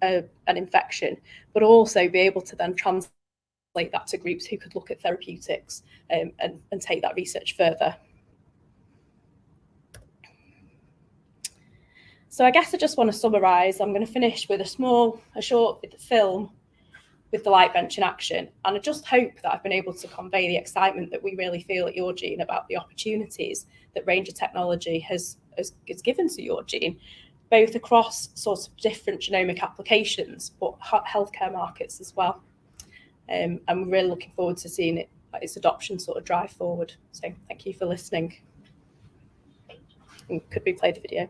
an infection, but also be able to then translate that to groups who could look at therapeutics and take that research further. So I guess I just want to summarise. I'm going to finish with a short film with the Light Bench in action. And I just hope that I've been able to convey the excitement that we really feel at Yourgene about the opportunities that range of technology has given to Yourgene, both across sorts of different genomic applications, but healthcare markets as well. And we're really looking forward to seeing its adoption sort of drive forward. So thank you for listening. And could we play the video?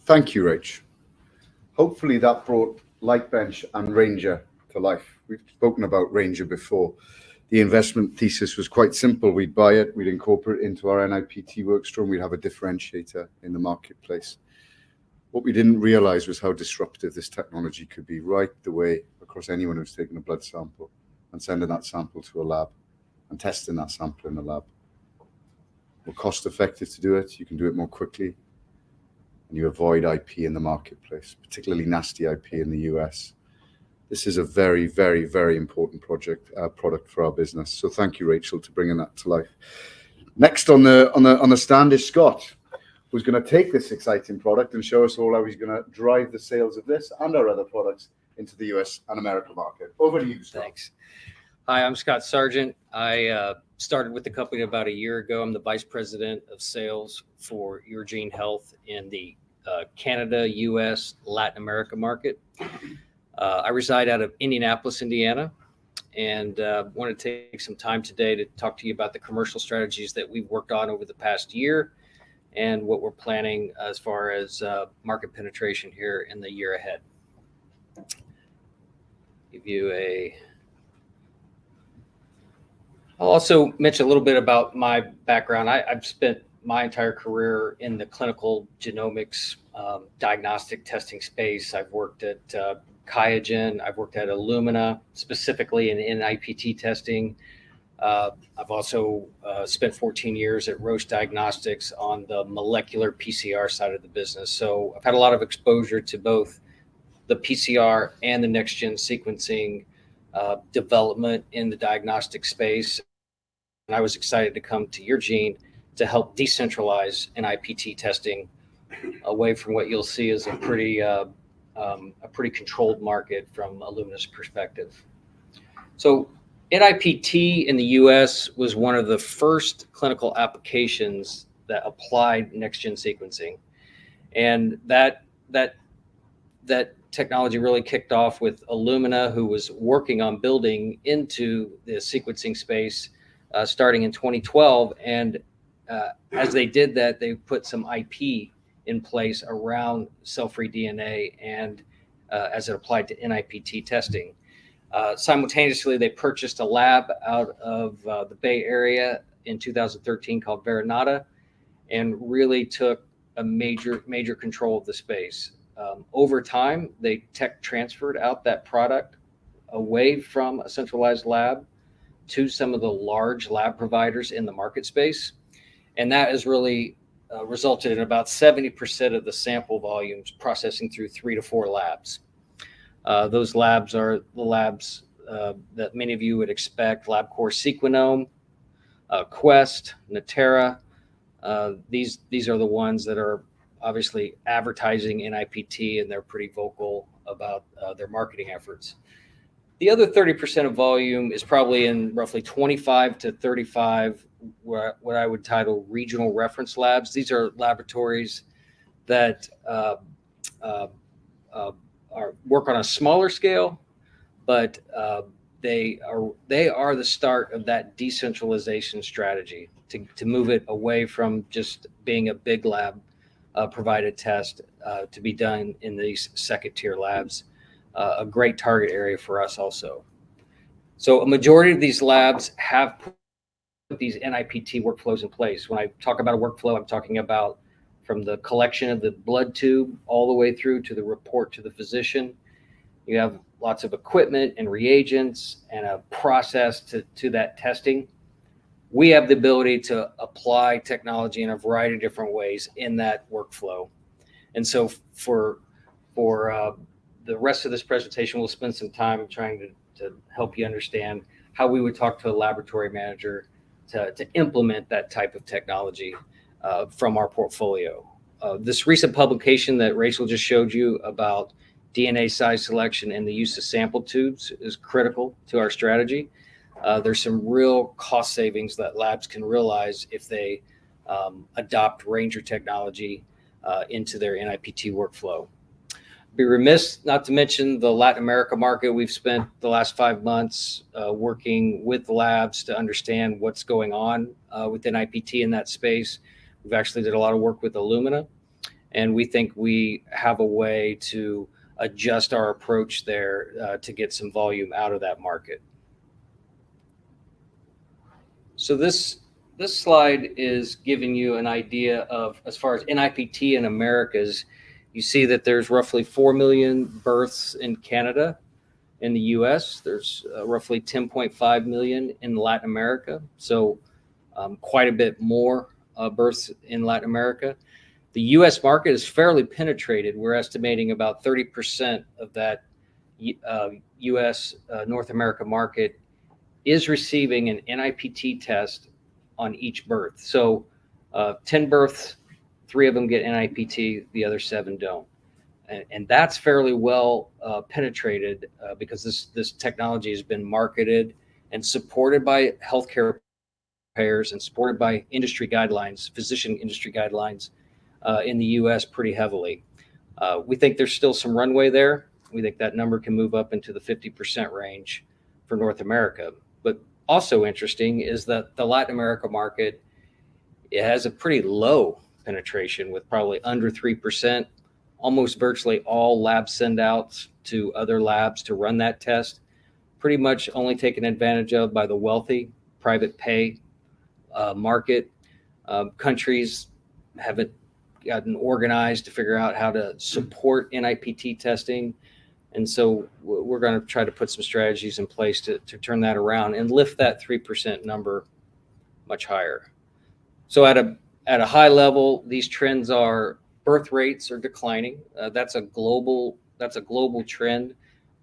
Thank you, Rach. Hopefully that brought Lightbench and Ranger to life. We've spoken about Ranger before. The investment thesis was quite simple. We'd buy it, we'd incorporate it into our NIPT workstream, we'd have a differentiator in the marketplace. What we didn't realize was how disruptive this technology could be right the way across anyone who's taken a blood sample and sending that sample to a lab and testing that sample in the lab. More cost effective to do it, you can do it more quickly, and you avoid IP in the marketplace, particularly nasty IP in the US. This is a very, very, very important product for our business. So thank you, Rachel, to bringing that to life. Next on the stand is Scott, who's going to take this exciting product and show us all how he's going to drive the sales of this and our other products into the US and American market. Over to you, Scott. Thanks. Hi, I'm Scott Sargent. I started with the company about a year ago. I'm the Vice President of Sales for Yourgene Health in the Canada, US, Latin America market. I reside out of Indianapolis, Indiana, and want to take some time today to talk to you about the commercial strategies that we've worked on over the past year and what we're planning as far as market penetration here in the year ahead. I'll also mention a little bit about my background. I've spent my entire career in the clinical genomics diagnostic testing space. I've worked at QIAGEN. I've worked at Illumina, specifically in NIPT testing. I've also spent 14 years at Roche Diagnostics on the molecular PCR side of the business. So I've had a lot of exposure to both the PCR and the next-gen sequencing development in the diagnostic space. And I was excited to come to Yourgene to help decentralize NIPT testing away from what you'll see as a pretty controlled market from Illumina's perspective. So NIPT in the US was one of the first clinical applications that applied next-gen sequencing. And that technology really kicked off with Illumina, who was working on building into the sequencing space starting in 2012. And as they did that, they put some IP in place around cell-free DNA and as it applied to NIPT testing. Simultaneously, they purchased a lab out of the Bay Area in 2013 called Veronata and really took a major control of the space. Over time, they tech transferred out that product away from a centralized lab to some of the large lab providers in the market space. And that has really resulted in about 70% of the sample volumes processing through 3 to 4 labs. Those labs are the labs that many of you would expect: LabCorp Sequenome, Quest, Natera. These are the ones that are obviously advertising NIPT, and they're pretty vocal about their marketing efforts. The other 30% of volume is probably in roughly 25 to 35 what I would title regional reference labs. These are laboratories that work on a smaller scale, but they are the start of that decentralization strategy to move it away from just being a big lab provided test to be done in these second tier labs. A great target area for us also. So a majority of these labs have put these NIPT workflows in place. When I talk about a workflow, I'm talking about from the collection of the blood tube all the way through to the report to the physician. You have lots of equipment and reagents and a process to that testing. We have the ability to apply technology in a variety of different ways in that workflow. And so for the rest of this presentation, we'll spend some time trying to help you understand how we would talk to a laboratory manager to implement that type of technology from our portfolio. This recent publication that Rachel just showed you about DNA size selection and the use of sample tubes is critical to our strategy. There's some real cost savings that labs can realize if they adopt Ranger technology into their NIPT workflow. Be remiss not to mention the Latin America market. We've spent the last 5 months working with labs to understand what's going on with NIPT in that space. We've actually did a lot of work with Illumina, And we think we have a way to adjust our approach there to get some volume out of that market. So this slide is giving you an idea of, as far as NIPT in Americas, you see that there's roughly 4 million births in Canada. In the US, there's roughly 10.5 million in Latin America. So quite a bit more births in Latin America. The US market is fairly penetrated. We're estimating about 30% of that US North America market is receiving an NIPT test on each birth. So 10 births, 3 of them get NIPT, the other 7 don't. And that's fairly well penetrated because this technology has been marketed and supported by healthcare payers and supported by industry guidelines, physician industry guidelines in the US pretty heavily. We think there's still some runway there. We think that number can move up into the 50% range for North America. But also interesting is that the Latin America market, it has a pretty low penetration with probably under 3%. Almost virtually all lab send outs to other labs to run that test, pretty much only taken advantage of by the wealthy private pay market. Countries haven't gotten organized to figure out how to support NIPT testing. And so we're going to try to put some strategies in place to turn that around and lift that 3% number much higher. So at a high level, these trends are birth rates are declining. That's a global trend,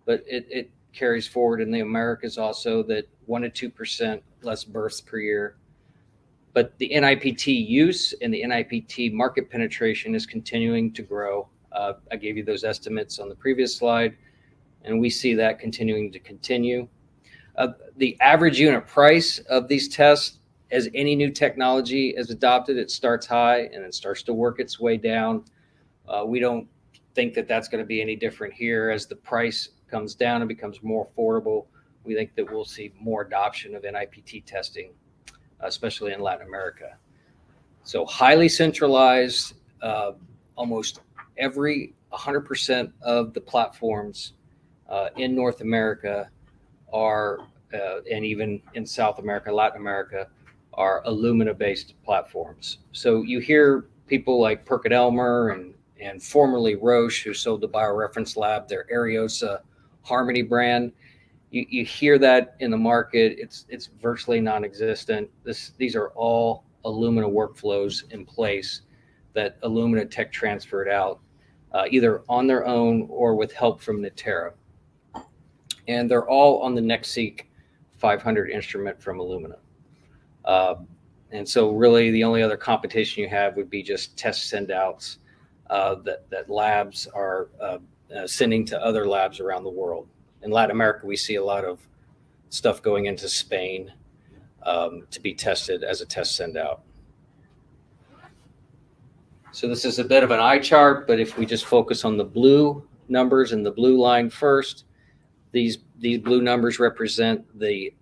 but it carries forward in the Americas also, that 1% to 2% less births per year. But the NIPT use and the NIPT market penetration is continuing to grow. I gave you those estimates on the previous slide, and we see that continuing to continue. The average unit price of these tests, as any new technology is adopted, it starts high and it starts to work its way down. We don't think that that's going to be any different here. As the price comes down and becomes more affordable, we think that we'll see more adoption of NIPT testing, especially in Latin America. So highly centralized, almost 100% of the platforms in North America are, and even in South America, Latin America, are Illumina-based platforms. So you hear people like PerkinElmer and formerly Roche, who sold the BioReference Lab their Ariosa Harmony brand. You hear that in the market. It's virtually non-existent. These are all Illumina workflows in place that Illumina tech transferred out, either on their own or with help from Natera. And they're all on the NextSeq 500 instrument from Illumina. And so really the only other competition you have would be just test send outs that labs are sending to other labs around the world. In Latin America, we see a lot of stuff going into Spain to be tested as a test send out. So this is a bit of an eye chart, but if we just focus on the blue numbers and the blue line first, these blue numbers represent the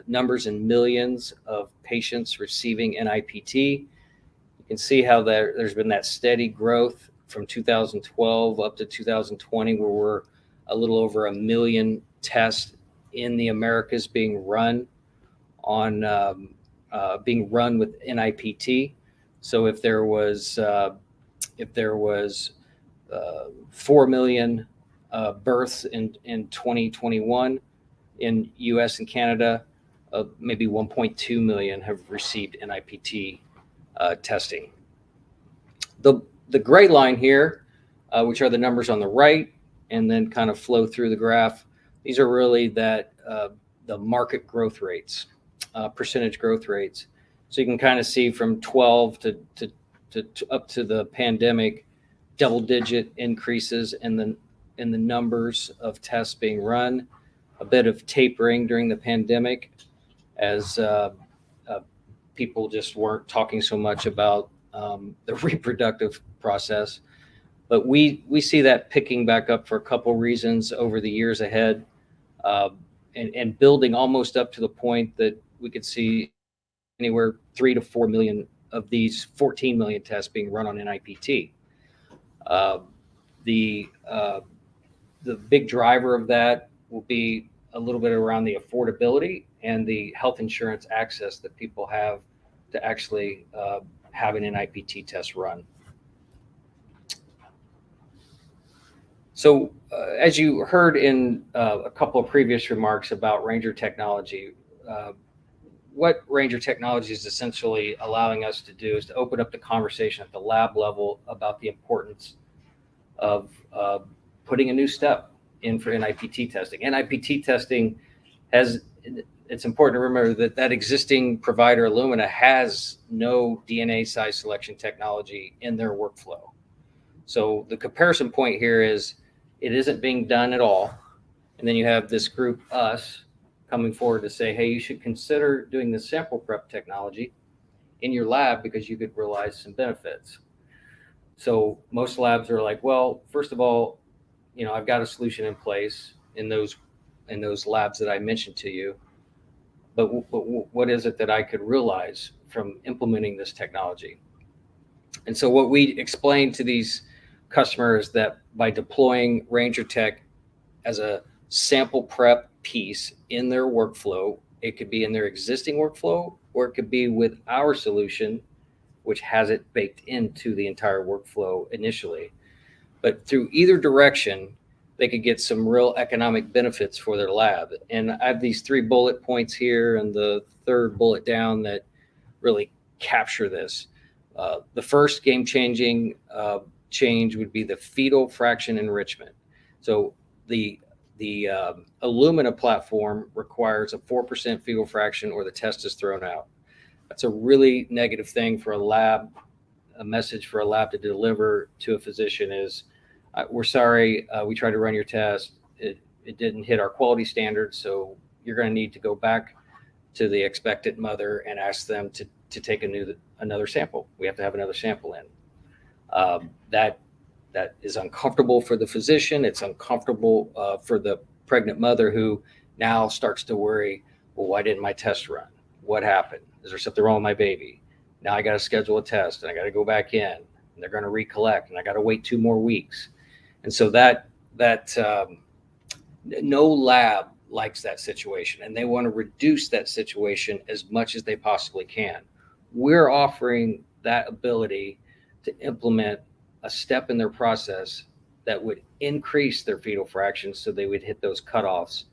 numbers in millions of patients receiving NIPT. You can see how there's been that steady growth from 2012 up to 2020, where we're a little over 1 million tests in the Americas being run with NIPT. So if there was 4 million births in 2021 in US and Canada, maybe 1.2 million have received NIPT testing. The gray line here, which are the numbers on the right, and then kind of flow through the graph, these are really the market growth rates, percentage growth rates. So you can kind of see from 12 to up to the pandemic, double-digit increases in the numbers of tests being run, a bit of tapering during the pandemic as people just weren't talking so much about the reproductive process. But we see that picking back up for a couple reasons over the years ahead, and building almost up to the point that we could see anywhere 3 to 4 million of these 14 million tests being run on NIPT. The big driver of that will be a little bit around the affordability and the health insurance access that people have to actually having an NIPT test run. So as you heard in a couple of previous remarks about Ranger technology, what Ranger technology is essentially allowing us to do is to open up the conversation at the lab level about the importance of putting a new step in for NIPT testing. NIPT testing it's important to remember that existing provider, Illumina, has no DNA size selection technology in their workflow. So the comparison point here is it isn't being done at all. And then you have this group, us, coming forward to say, hey, you should consider doing the sample prep technology in your lab because you could realize some benefits. So most labs are like, well, first of all, I've got a solution in place in those labs that I mentioned to you. But what is it that I could realize from implementing this technology? And so what we explain to these customers that by deploying Ranger Tech as a sample prep piece in their workflow, it could be in their existing workflow, or it could be with our solution, which has it baked into the entire workflow initially. But through either direction, they could get some real economic benefits for their lab. And I have these 3 bullet points here and the 3rd bullet down that really capture this. The first game-changing change would be the fetal fraction enrichment. So the Illumina platform requires a 4% fetal fraction or the test is thrown out. That's a really negative thing for a lab. A message for a lab to deliver to a physician is, we're sorry, we tried to run your test. It didn't hit our quality standards, so you're going to need to go back to the expectant mother and ask them to take another sample. We have to have another sample in. That is uncomfortable for the physician. It's uncomfortable for the pregnant mother who now starts to worry, well, why didn't my test run? What happened? Is there something wrong with my baby? Now I got to schedule a test and I got to go back in and they're going to recollect and I got to wait 2 more weeks. And so that no lab likes that situation, and they want to reduce that situation as much as they possibly can. We're offering that ability to implement a step in their process that would increase their fetal fractions so they would hit those cutoffs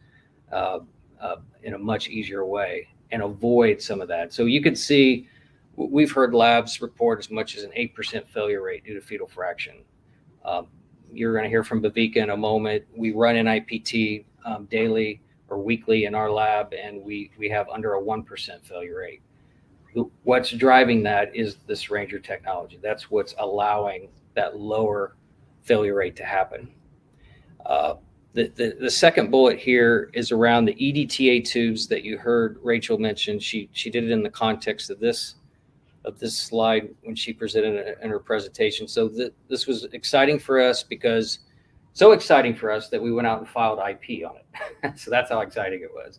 in a much easier way and avoid some of that. So you could see, we've heard labs report as much as an 8% failure rate due to fetal fraction. You're going to hear from Bavika in a moment. We run NIPT daily or weekly in our lab, and we have under a 1% failure rate. What's driving that is this Ranger technology. That's what's allowing that lower failure rate to happen. The second bullet here is around the EDTA tubes that you heard Rachel mention. She did it in the context of this slide when she presented in her presentation. So this was exciting for us because so exciting for us that we went out and filed IP on it. So that's how exciting it was.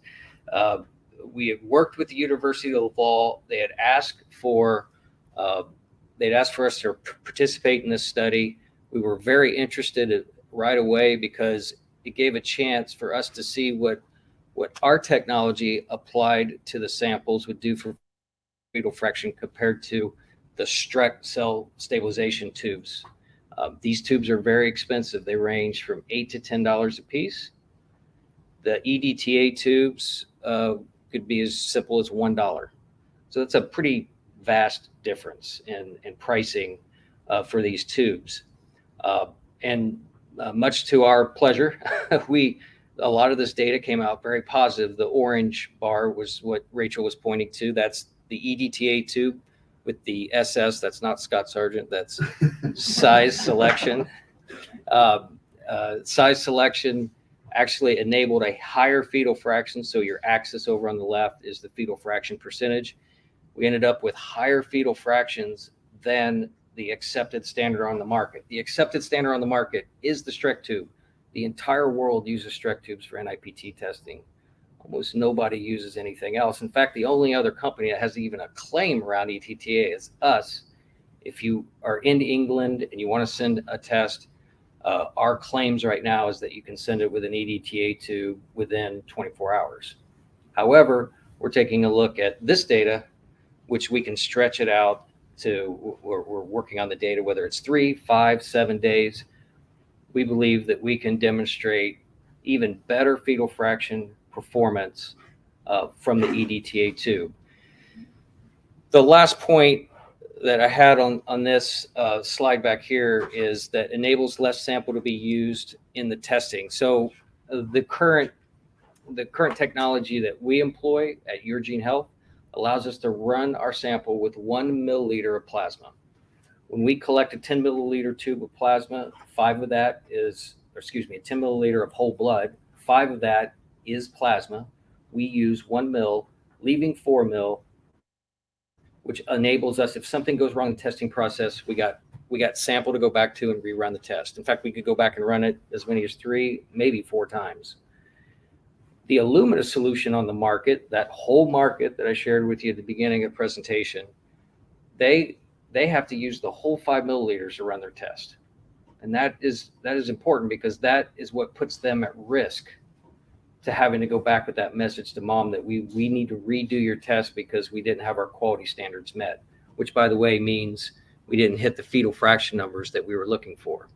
We had worked with the University of Laval. They had asked for us to participate in this study. We were very interested right away because it gave a chance for us to see what our technology applied to the samples would do for fetal fraction compared to the Streck cell stabilization tubes. These tubes are very expensive. They range from $8 to $10 a piece. The EDTA tubes could be as simple as $1. So that's a pretty vast difference in pricing for these tubes. And much to our pleasure, a lot of this data came out very positive. The orange bar was what Rachel was pointing to. That's the EDTA tube with the SS. That's not Scott Sargent. That's size selection. Size selection actually enabled a higher fetal fraction. So your axis over on the left is the fetal fraction percentage. We ended up with higher fetal fractions than the accepted standard on the market. The accepted standard on the market is the Streck tube. The entire world uses Streck tubes for NIPT testing. Almost nobody uses anything else. In fact, the only other company that has even a claim around EDTA is us If you are in England and you want to send a test, our claims right now is that you can send it with an EDTA tube within 24 hours. However, we're taking a look at this data, which we can stretch it out to, we're working on the data, whether it's 3, 5, 7 days. We believe that we can demonstrate even better fetal fraction performance from the EDTA tube. The last point that I had on this slide back here is that enables less sample to be used in the testing. So the current technology that we employ at Yourgene Health allows us to run our sample with 1 milliliter of plasma. When we collect a 10 milliliter tube of plasma, 5 of that is, or excuse me, a 10 milliliter of whole blood, 5 of that is plasma. We use 1 mil, leaving 4 mil, which enables us, if something goes wrong in the testing process, we got sample to go back to and rerun the test. In fact, we could go back and run it as many as 3, maybe 4 times. The Illumina solution on the market, that whole market that I shared with you at the beginning of the presentation, they have to use the whole 5 milliliters to run their test. And that is important, because that is what puts them at risk to having to go back with that message to mom that we need to redo your test because we didn't have our quality standards met, which, by the way, means we didn't hit the fetal fraction numbers that we were looking for,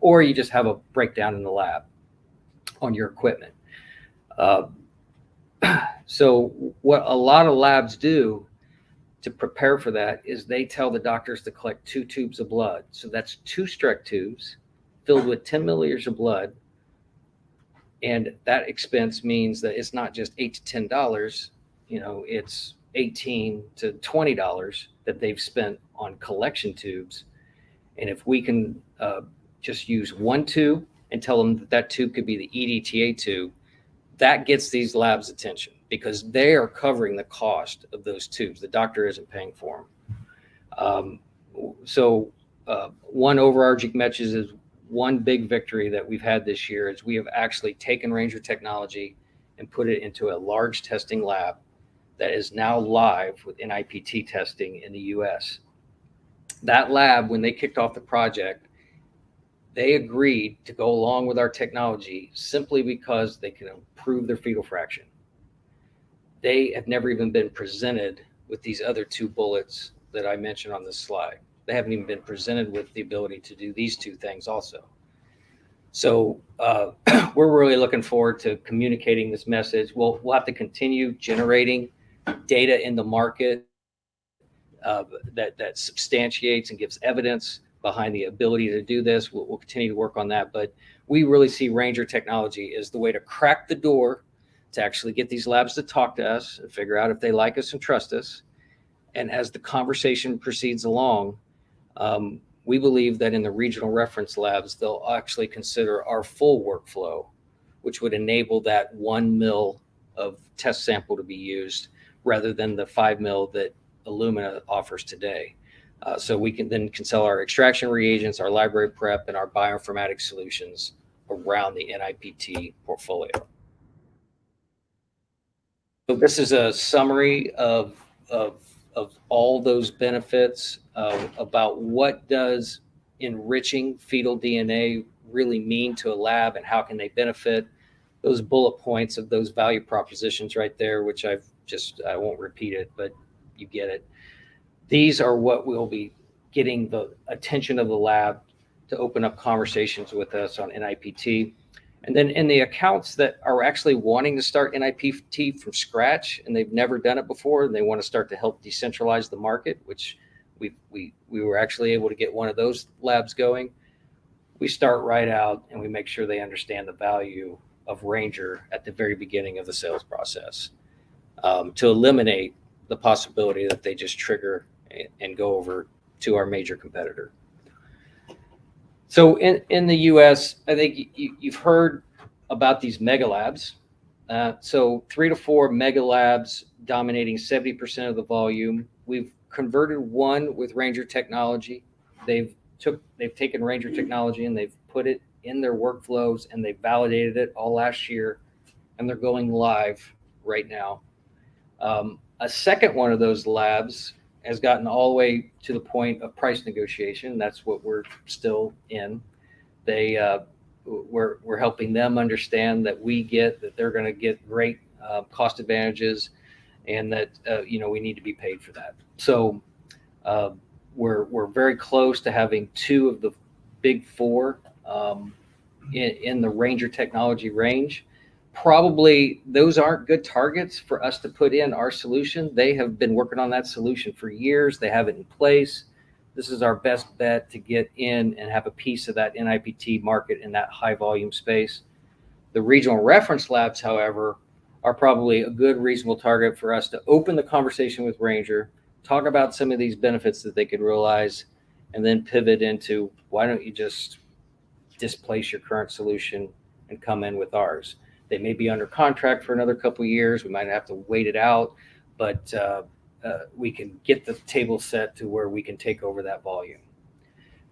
or you just have a breakdown in the lab on your equipment. So what a lot of labs do to prepare for that is they tell the doctors to collect 2 tubes of blood. So that's 2 Streck tubes filled with 10 milliliters of blood. And that expense means that it's not just $8 to $10, it's $18 to $20 that they've spent on collection tubes. And if we can just use 1 tube and tell them that tube could be the EDTA tube, that gets these labs' attention, because they are covering the cost of those tubes. The doctor isn't paying for them. One overarching message is one big victory that we've had this year is we have actually taken Ranger technology and put it into a large testing lab that is now live with NIPT testing in the US. That lab, when they kicked off the project, they agreed to go along with our technology simply because they can improve their fetal fraction. They have never even been presented with these other 2 bullets that I mentioned on this slide. They haven't even been presented with the ability to do these 2 things also. So we're really looking forward to communicating this message. We'll have to continue generating data in the market that substantiates and gives evidence behind the ability to do this. We'll continue to work on that, but we really see Ranger technology as the way to crack the door to actually get these labs to talk to us and figure out if they like us and trust us. And as the conversation proceeds along, we believe that in the regional reference labs, they'll actually consider our full workflow, which would enable that 1 mil of test sample to be used rather than the 5 mil that Illumina offers today. So we can sell our extraction reagents, our library prep, and our bioinformatics solutions around the NIPT portfolio. So this is a summary of all those benefits about what does enriching fetal DNA really mean to a lab and how can they benefit. Those bullet points of those value propositions right there, which I won't repeat it, but you get it. These are what will be getting the attention of the lab to open up conversations with us on NIPT. And then in the accounts that are actually wanting to start NIPT from scratch and they've never done it before, and they want to start to help decentralize the market, which we were actually able to get one of those labs going. We start right out and we make sure they understand the value of Ranger at the very beginning of the sales process, to eliminate the possibility that they just trigger and go over to our major competitor. So in the US, I think you've heard about these mega labs. So 3 to 4 mega labs dominating 70% of the volume. We've converted one with Ranger technology. They've taken Ranger technology and they've put it in their workflows and they validated it all last year, and they're going live right now. A second one of those labs has gotten all the way to the point of price negotiation. That's what we're still in. We're helping them understand that they're going to get great cost advantages, and that we need to be paid for that. So we're very close to having 2 of the big 4 in the Ranger technology range. Probably those aren't good targets for us to put in our solution. They have been working on that solution for years. They have it in place. This is our best bet to get in and have a piece of that NIPT market in that high volume space. The regional reference labs, however, are probably a good, reasonable target for us to open the conversation with Ranger, talk about some of these benefits that they could realize, and then pivot into, why don't you just displace your current solution and come in with ours? They may be under contract for another couple of years. We might have to wait it out, but we can get the table set to where we can take over that volume.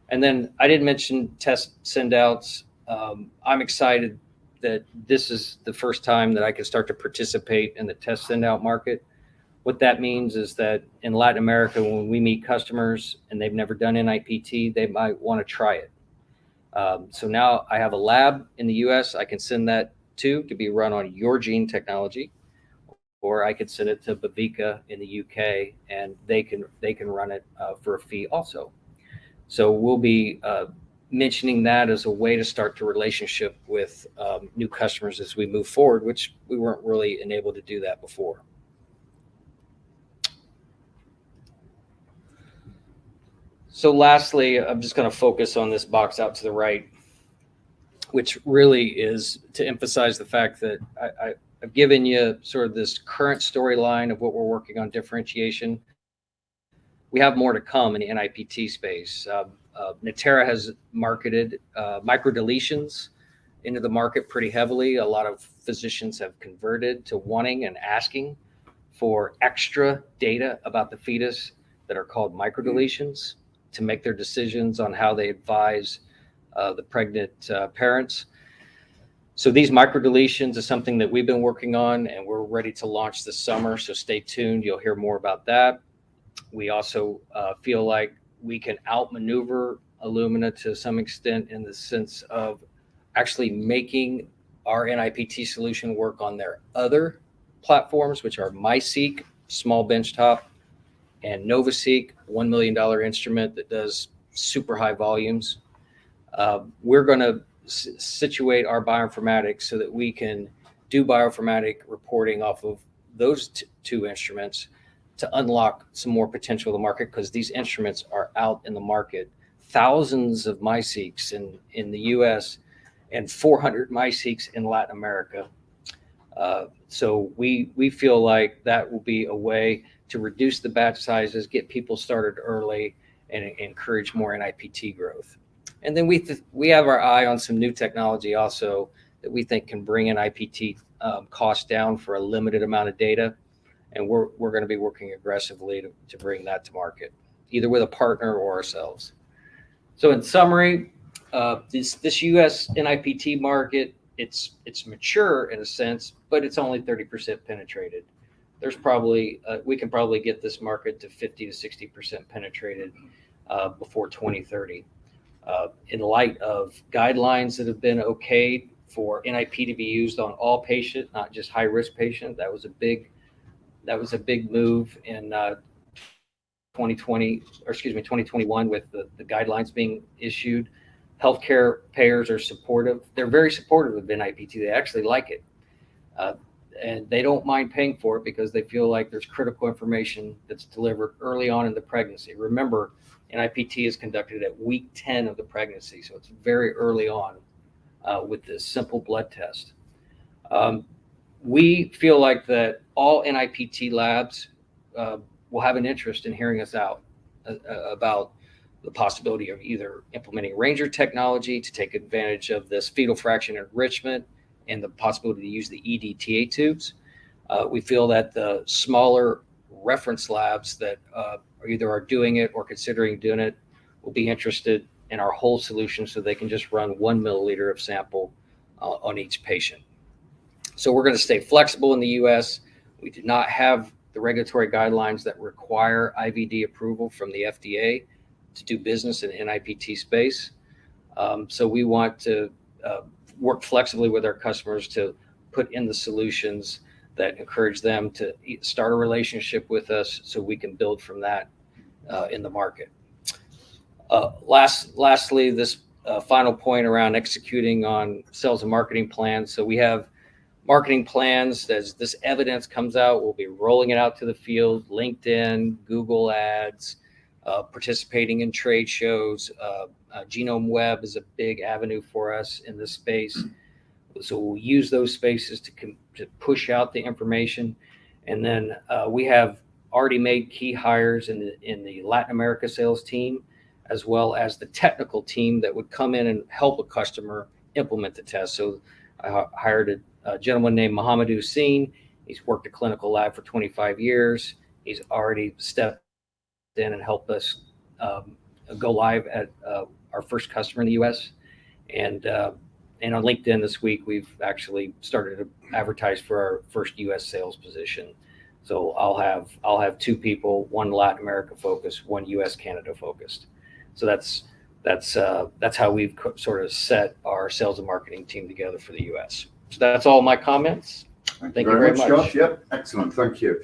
And then I didn't mention test send-outs. I'm excited that this is the first time that I can start to participate in the test send-out market. What that means is that in Latin America, when we meet customers and they've never done NIPT, they might want to try it. So now I have a lab in the US I can send that to be run on Yourgene technology, or I could send it to Bavika in the UK and they can run it for a fee also. So we'll be mentioning that as a way to start the relationship with new customers as we move forward, which we weren't really enabled to do that before. So lastly, I'm just going to focus on this box out to the right, which really is to emphasize the fact that I've given you sort of this current storyline of what we're working on differentiation. We have more to come in the NIPT space. Natera has marketed microdeletions into the market pretty heavily. A lot of physicians have converted to wanting and asking for extra data about the fetus that are called microdeletions to make their decisions on how they advise the pregnant parents. So these microdeletions is something that we've been working on, and we're ready to launch this summer. So stay tuned. You'll hear more about that. We also feel like we can outmaneuver Illumina to some extent in the sense of actually making our NIPT solution work on their other platforms, which are MiSeq, small benchtop, and NovaSeq, $1 million instrument that does super high volumes. We're going to situate our bioinformatics so that we can do bioinformatic reporting off of those 2 instruments to unlock some more potential of the market, because these instruments are out in the market. Thousands of MiSeqs in the US and 400 MiSeqs in Latin America. So we feel like that will be a way to reduce the batch sizes, get people started early, and encourage more NIPT growth. And then we have our eye on some new technology also that we think can bring NIPT costs down for a limited amount of data. And we're going to be working aggressively to bring that to market, either with a partner or ourselves. So in summary, this US NIPT market, it's mature in a sense, but it's only 30% penetrated. There's probably we can probably get this market to 50 to 60% penetrated before 2030. In light of guidelines that have been okayed for NIP to be used on all patients, not just high risk patients, that was a big move in 2021 with the guidelines being issued. Healthcare payers are supportive. They're very supportive of NIPT. They actually like it. And they don't mind paying for it because they feel like there's critical information that's delivered early on in the pregnancy. Remember, NIPT is conducted at week 10 of the pregnancy, so it's very early on with this simple blood test. We feel like that all NIPT labs will have an interest in hearing us out about the possibility of either implementing Ranger technology to take advantage of this fetal fraction enrichment and the possibility to use the EDTA tubes. We feel that the smaller reference labs that either are doing it or considering doing it will be interested in our whole solution, so they can just run 1 milliliter of sample on each patient. So we're going to stay flexible in the US. We do not have the regulatory guidelines that require IVD approval from the FDA to do business in NIPT space. So we want to work flexibly with our customers to put in the solutions that encourage them to start a relationship with us so we can build from that in the market. Lastly, this final point around executing on sales and marketing plans. So we have marketing plans. As this evidence comes out, we'll be rolling it out to the field, LinkedIn, Google Ads, participating in trade shows. Genome Web is a big avenue for us in this space. So we'll use those spaces to push out the information. And then we have already made key hires in the Latin America sales team, as well as the technical team that would come in and help a customer implement the test. So I hired a gentleman named Mohamed Hussein. He's worked at clinical lab for 25 years. He's already stepped in and helped us go live at our first customer in the U.S. And on LinkedIn this week, we've actually started to advertise for our first U.S. sales position. So I'll have two people, one Latin America focused, one U.S. Canada focused. So that's how we've sort of set our sales and marketing team together for the U.S. So that's all my comments. Thank you very much. Josh. Yep, excellent. Thank you.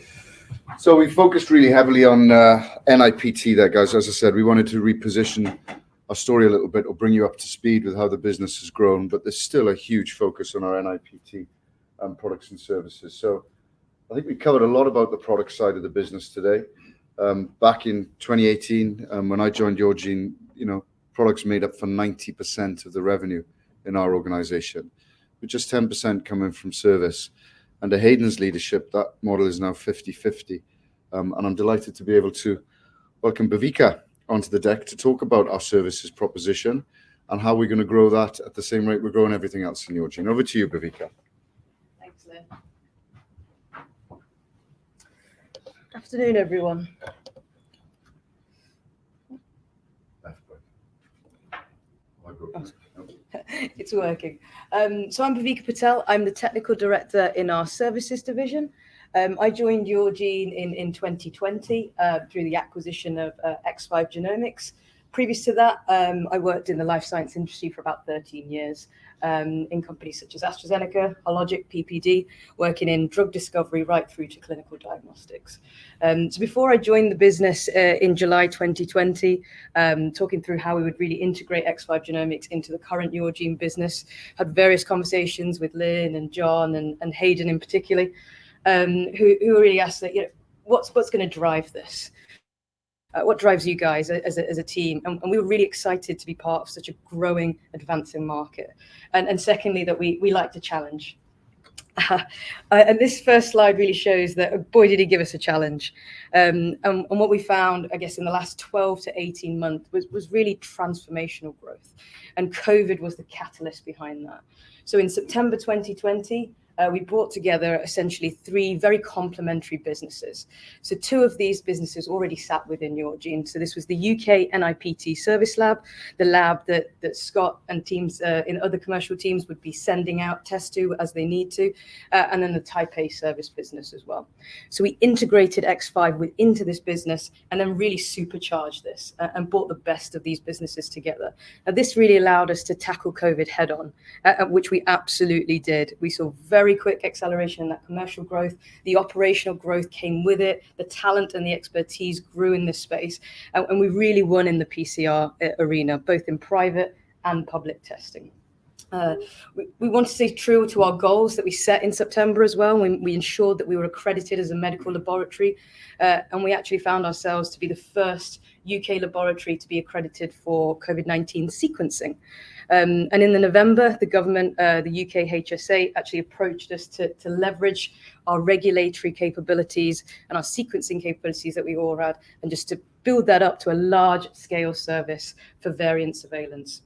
So we focused really heavily on NIPT there, guys. As I said, we wanted to reposition our story a little bit or bring you up to speed with how the business has grown, but there's still a huge focus on our NIPT products and services. So I think we covered a lot about the product side of the business today. Back in 2018, when I joined Yourgene, products made up for 90% of the revenue in our organization, with just 10% coming from service. Under Hayden's leadership, that model is now 50-50. And I'm delighted to be able to welcome Bhavika onto the deck to talk about our services proposition and how we're going to grow that at the same rate we're growing everything else in Yourgene. Over to you, Bhavika. Thanks, Lynn. Afternoon, everyone. It's working. So I'm Bhavika Patel. I'm the technical director in our services division. I joined Yourgene in 2020 through the acquisition of X5 Genomics. Previous to that, I worked in the life science industry for about 13 years in companies such as AstraZeneca, Oncology, PPD, working in drug discovery right through to clinical diagnostics. So before I joined the business in July 2020, talking through how we would really integrate X5 Genomics into the current Yourgene business, had various conversations with Lynn and John and Hayden in particular, who really asked that, what's going to drive this? What drives you guys as a team? And we were really excited to be part of such a growing, advancing market. And secondly, that we like to challenge. And this first slide really shows that, boy, did he give us a challenge. And what we found, I guess, in the last 12 to 18 months was really transformational growth. And COVID was the catalyst behind that. So in September 2020, we brought together essentially three very complementary businesses. So two of these businesses already sat within Yourgene. So this was the UK NIPT Service Lab, the lab that Scott and teams in other commercial teams would be sending out tests to as they need to, and then the Type A service business as well. So we integrated X5 into this business and then really supercharged this and brought the best of these businesses together. Now, this really allowed us to tackle COVID head on, which we absolutely did. We saw very quick acceleration in that commercial growth. The operational growth came with it. The talent and the expertise grew in this space. And we really won in the PCR arena, both in private and public testing. We want to stay true to our goals that we set in September as well. We ensured that we were accredited as a medical laboratory, and we actually found ourselves to be the first UK laboratory to be accredited for COVID-19 sequencing. And in the November, the government, the UK HSA, actually approached us to leverage our regulatory capabilities and our sequencing capabilities that we all had, and just to build that up to a large-scale service for variant surveillance.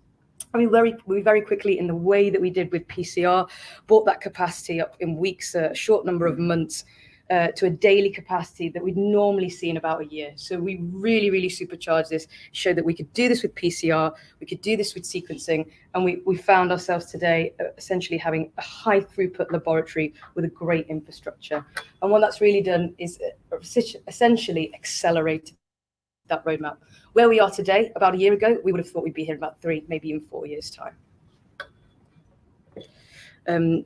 I mean, we very quickly, in the way that we did with PCR, brought that capacity up in weeks, a short number of months, to a daily capacity that we'd normally see in about a year. So we really, really supercharged this, showed that we could do this with PCR, we could do this with sequencing, and we found ourselves today essentially having a high throughput laboratory with a great infrastructure. And what that's really done is essentially accelerate that roadmap. Where we are today, about a year ago, we would have thought we'd be here in about 3, maybe even 4 years' time.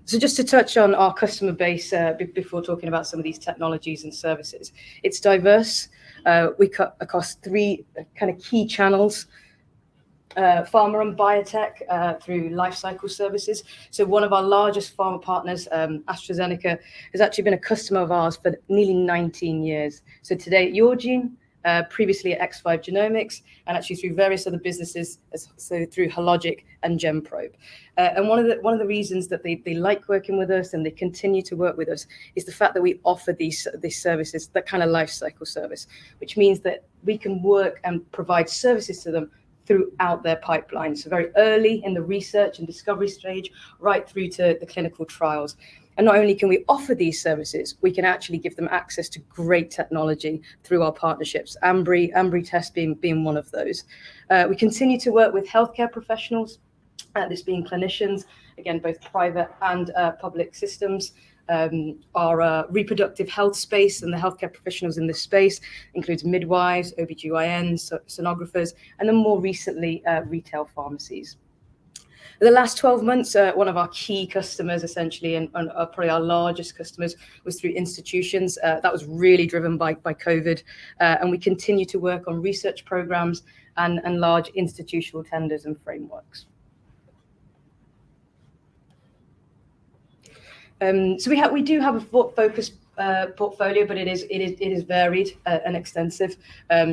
So just to touch on our customer base before talking about some of these technologies and services, it's diverse. We cut across 3 kind of key channels. Pharma and biotech through life cycle services. So one of our largest pharma partners, AstraZeneca, has actually been a customer of ours for nearly 19 years. So today at Yourgene, previously at X5 Genomics, and actually through various other businesses, so through Hologic and GenProbe. And one of the reasons that they like working with us and they continue to work with us is the fact that we offer these services, that kind of life cycle service, which means that we can work and provide services to them throughout their pipeline. So very early in the research and discovery stage, right through to the clinical trials. And not only can we offer these services, we can actually give them access to great technology through our partnerships, Ambry Test being one of those. We continue to work with healthcare professionals, this being clinicians, again, both private and public systems. Our reproductive health space and the healthcare professionals in this space includes midwives, OBGYNs, sonographers, and then more recently, retail pharmacies. In the last 12 months, one of our key customers, essentially, and probably our largest customers, was through institutions. That was really driven by COVID. And we continue to work on research programs and large institutional tenders and frameworks. So we do have a focused portfolio, but it is varied and extensive.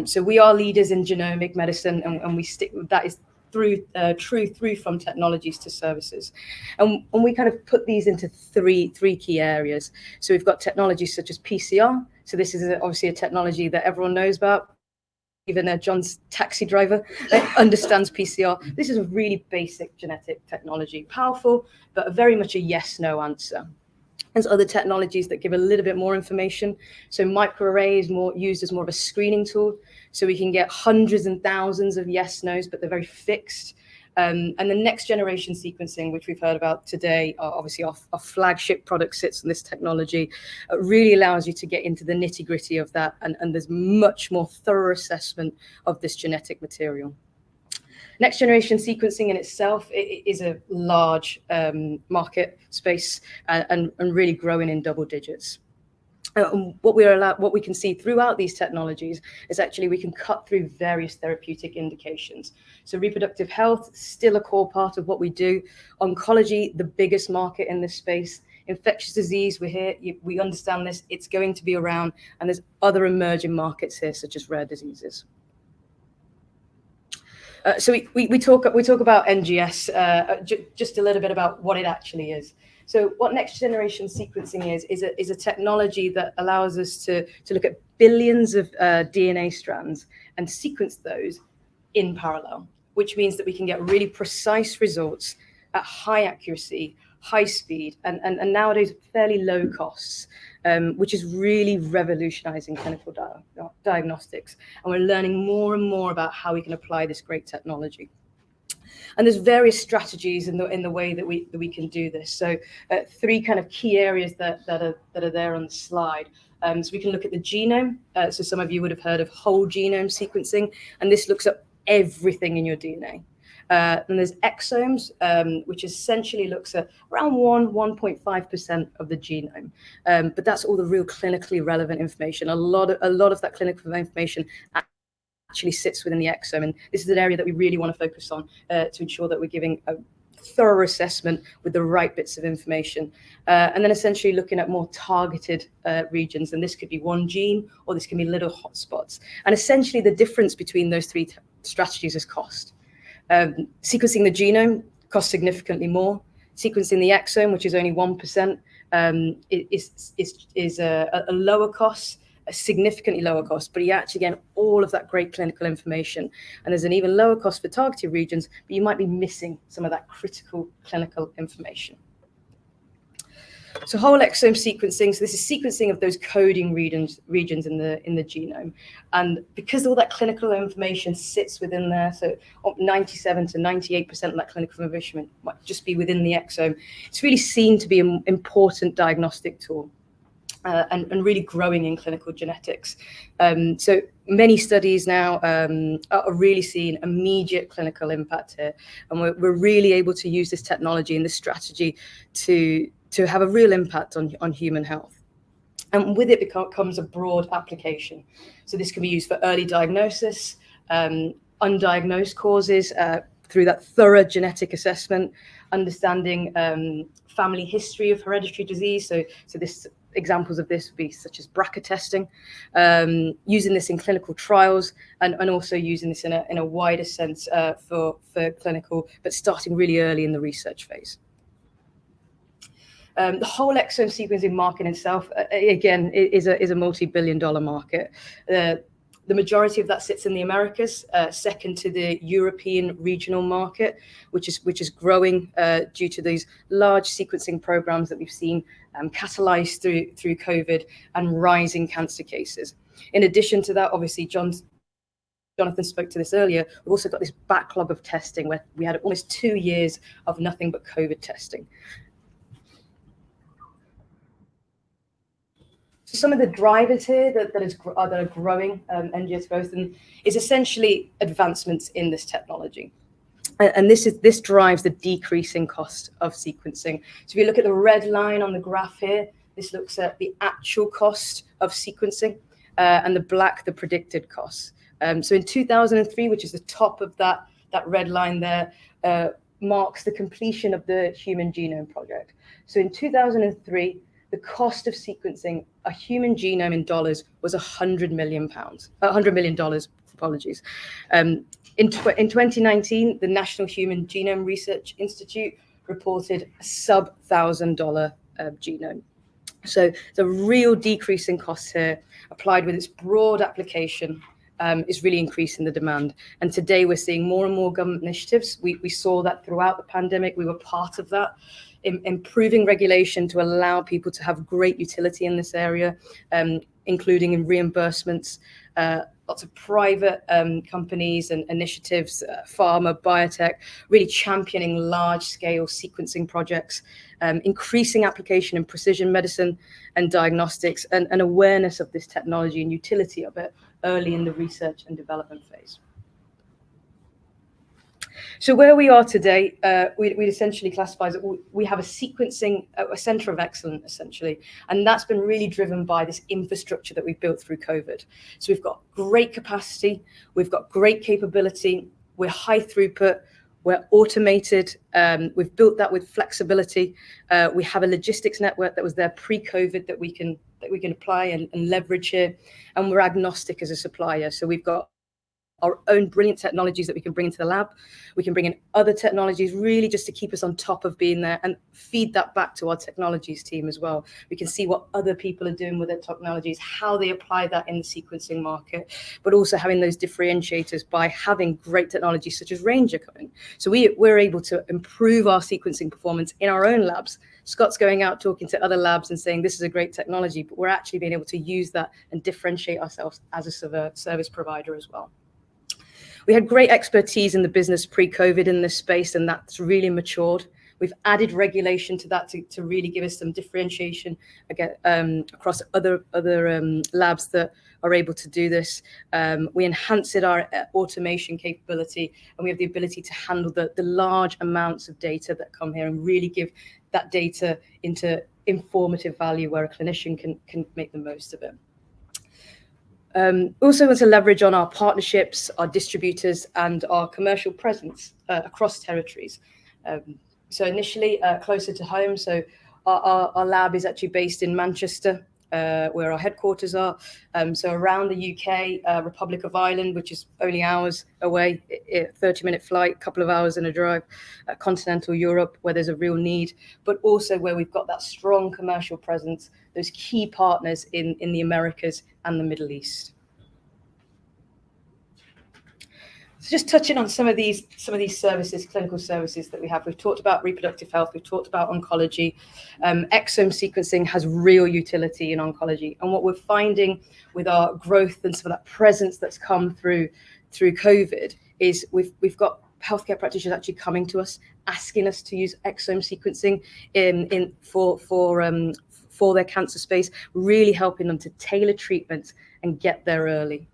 So we are leaders in genomic medicine, and we stick with that is through from technologies to services, and we kind of put these into three key areas. So we've got technologies such as PCR. So this is obviously a technology that everyone knows about. Even John's taxi driver understands PCR. This is a really basic genetic technology, powerful, but very much a yes/no answer. There's other technologies that give a little bit more information. So microarray is used as more of a screening tool. So we can get hundreds and thousands of yes/nos, but they're very fixed. And the next generation sequencing, which we've heard about today, obviously our flagship product sits on this technology, really allows you to get into the nitty gritty of that. And there's much more thorough assessment of this genetic material. Next generation sequencing in itself is a large market space and really growing in double digits. What we can see throughout these technologies is actually we can cut through various therapeutic indications. So reproductive health, still a core part of what we do. Oncology, the biggest market in this space. Infectious disease, we're here, we understand this, it's going to be around, and there's other emerging markets here, such as rare diseases. So we talk about NGS, just a little bit about what it actually is. So what next generation sequencing is a technology that allows us to look at billions of DNA strands and sequence those in parallel, which means that we can get really precise results at high accuracy, high speed, and nowadays fairly low costs, which is really revolutionizing clinical diagnostics. And we're learning more and more about how we can apply this great technology. And there's various strategies in the way that we can do this. So 3 kind of key areas that are there on the slide. So we can look at the genome. So some of you would have heard of whole genome sequencing, and this looks at everything in your DNA. Then there's exomes, which essentially looks at around 1.5% of the genome. But that's all the real clinically relevant information. A lot of that clinical information actually sits within the exome. And this is an area that we really want to focus on to ensure that we're giving a thorough assessment with the right bits of information. And then essentially looking at more targeted regions. And this could be one gene, or this can be little hotspots. And essentially the difference between those 3 strategies is cost. Sequencing the genome costs significantly more. Sequencing the exome, which is only 1%, is a lower cost, a significantly lower cost, but you actually get all of that great clinical information. And there's an even lower cost for targeted regions, but you might be missing some of that critical clinical information. So whole exome sequencing, so this is sequencing of those coding regions in the genome. And because all that clinical information sits within there, so 97 to 98% of that clinical information might just be within the exome, it's really seen to be an important diagnostic tool. And really growing in clinical genetics. So many studies now are really seeing immediate clinical impact here. And we're really able to use this technology and this strategy to have a real impact on human health. And with it comes a broad application. So this can be used for early diagnosis, undiagnosed causes, through that thorough genetic assessment, understanding family history of hereditary disease. So this examples of this would be such as BRCA testing, using this in clinical trials, and also using this in a wider sense for clinical, but starting really early in the research phase. The whole exome sequencing market itself, again, is a multi-billion-dollar market. The majority of that sits in the Americas, second to the European regional market, which is growing due to these large sequencing programs that we've seen catalyzed through COVID and rising cancer cases. In addition to that, obviously, Jonathan spoke to this earlier, we've also got this backlog of testing where we had almost 2 years of nothing but COVID testing. So some of the drivers here that are growing NGS growth and is essentially advancements in this technology. And this drives the decreasing cost of sequencing. So if you look at the red line on the graph here, this looks at the actual cost of sequencing, and the black, the predicted costs. So in 2003, which is the top of that red line there, marks the completion of the Human Genome Project. So in 2003, the cost of sequencing a human genome in dollars was $100 million. Apologies. In 2019, the National Human Genome Research Institute reported a sub-$1,000 genome. So the real decrease in costs here, applied with its broad application, is really increasing the demand. And today we're seeing more and more government initiatives. We saw that throughout the pandemic. We were part of that. Improving regulation to allow people to have great utility in this area, including in reimbursements, lots of private companies and initiatives, pharma, biotech, really championing large-scale sequencing projects, increasing application in precision medicine and diagnostics, and awareness of this technology and utility of it early in the research and development phase. So where we are today, we essentially classify that we have a center of excellence, essentially, and that's been really driven by this infrastructure that we've built through COVID. So we've got great capacity, we've got great capability, we're high throughput, we're automated, we've built that with flexibility. We have a logistics network that was there pre-COVID that we can apply and leverage here, and we're agnostic as a supplier. So we've got our own brilliant technologies that we can bring into the lab. We can bring in other technologies really just to keep us on top of being there and feed that back to our technologies team as well. We can see what other people are doing with their technologies, how they apply that in the sequencing market, but also having those differentiators by having great technologies such as Ranger coming. So we're able to improve our sequencing performance in our own labs. Scott's going out talking to other labs and saying this is a great technology, but we're actually being able to use that and differentiate ourselves as a service provider as well. We had great expertise in the business pre-COVID in this space, and that's really matured. We've added regulation to that to really give us some differentiation again, across other labs that are able to do this. We enhanced our automation capability, and we have the ability to handle the large amounts of data that come here and really give that data into informative value where a clinician can make the most of it. Also want to leverage on our partnerships, our distributors, and our commercial presence across territories. So initially closer to home, so our lab is actually based in Manchester, where our headquarters are. So around the UK, Republic of Ireland, which is only hours away, 30-minute flight, couple of hours in a drive, continental Europe, where there's a real need, but also where we've got that strong commercial presence, those key partners in the Americas and the Middle East. So just touching on some of these services, clinical services that we have. We've talked about reproductive health. We've talked about oncology. Exome sequencing has real utility in oncology. And what we're finding with our growth and some of that presence that's come through COVID is we've got healthcare practitioners actually coming to us, asking us to use exome sequencing for their cancer space, really helping them to tailor treatments and get there early.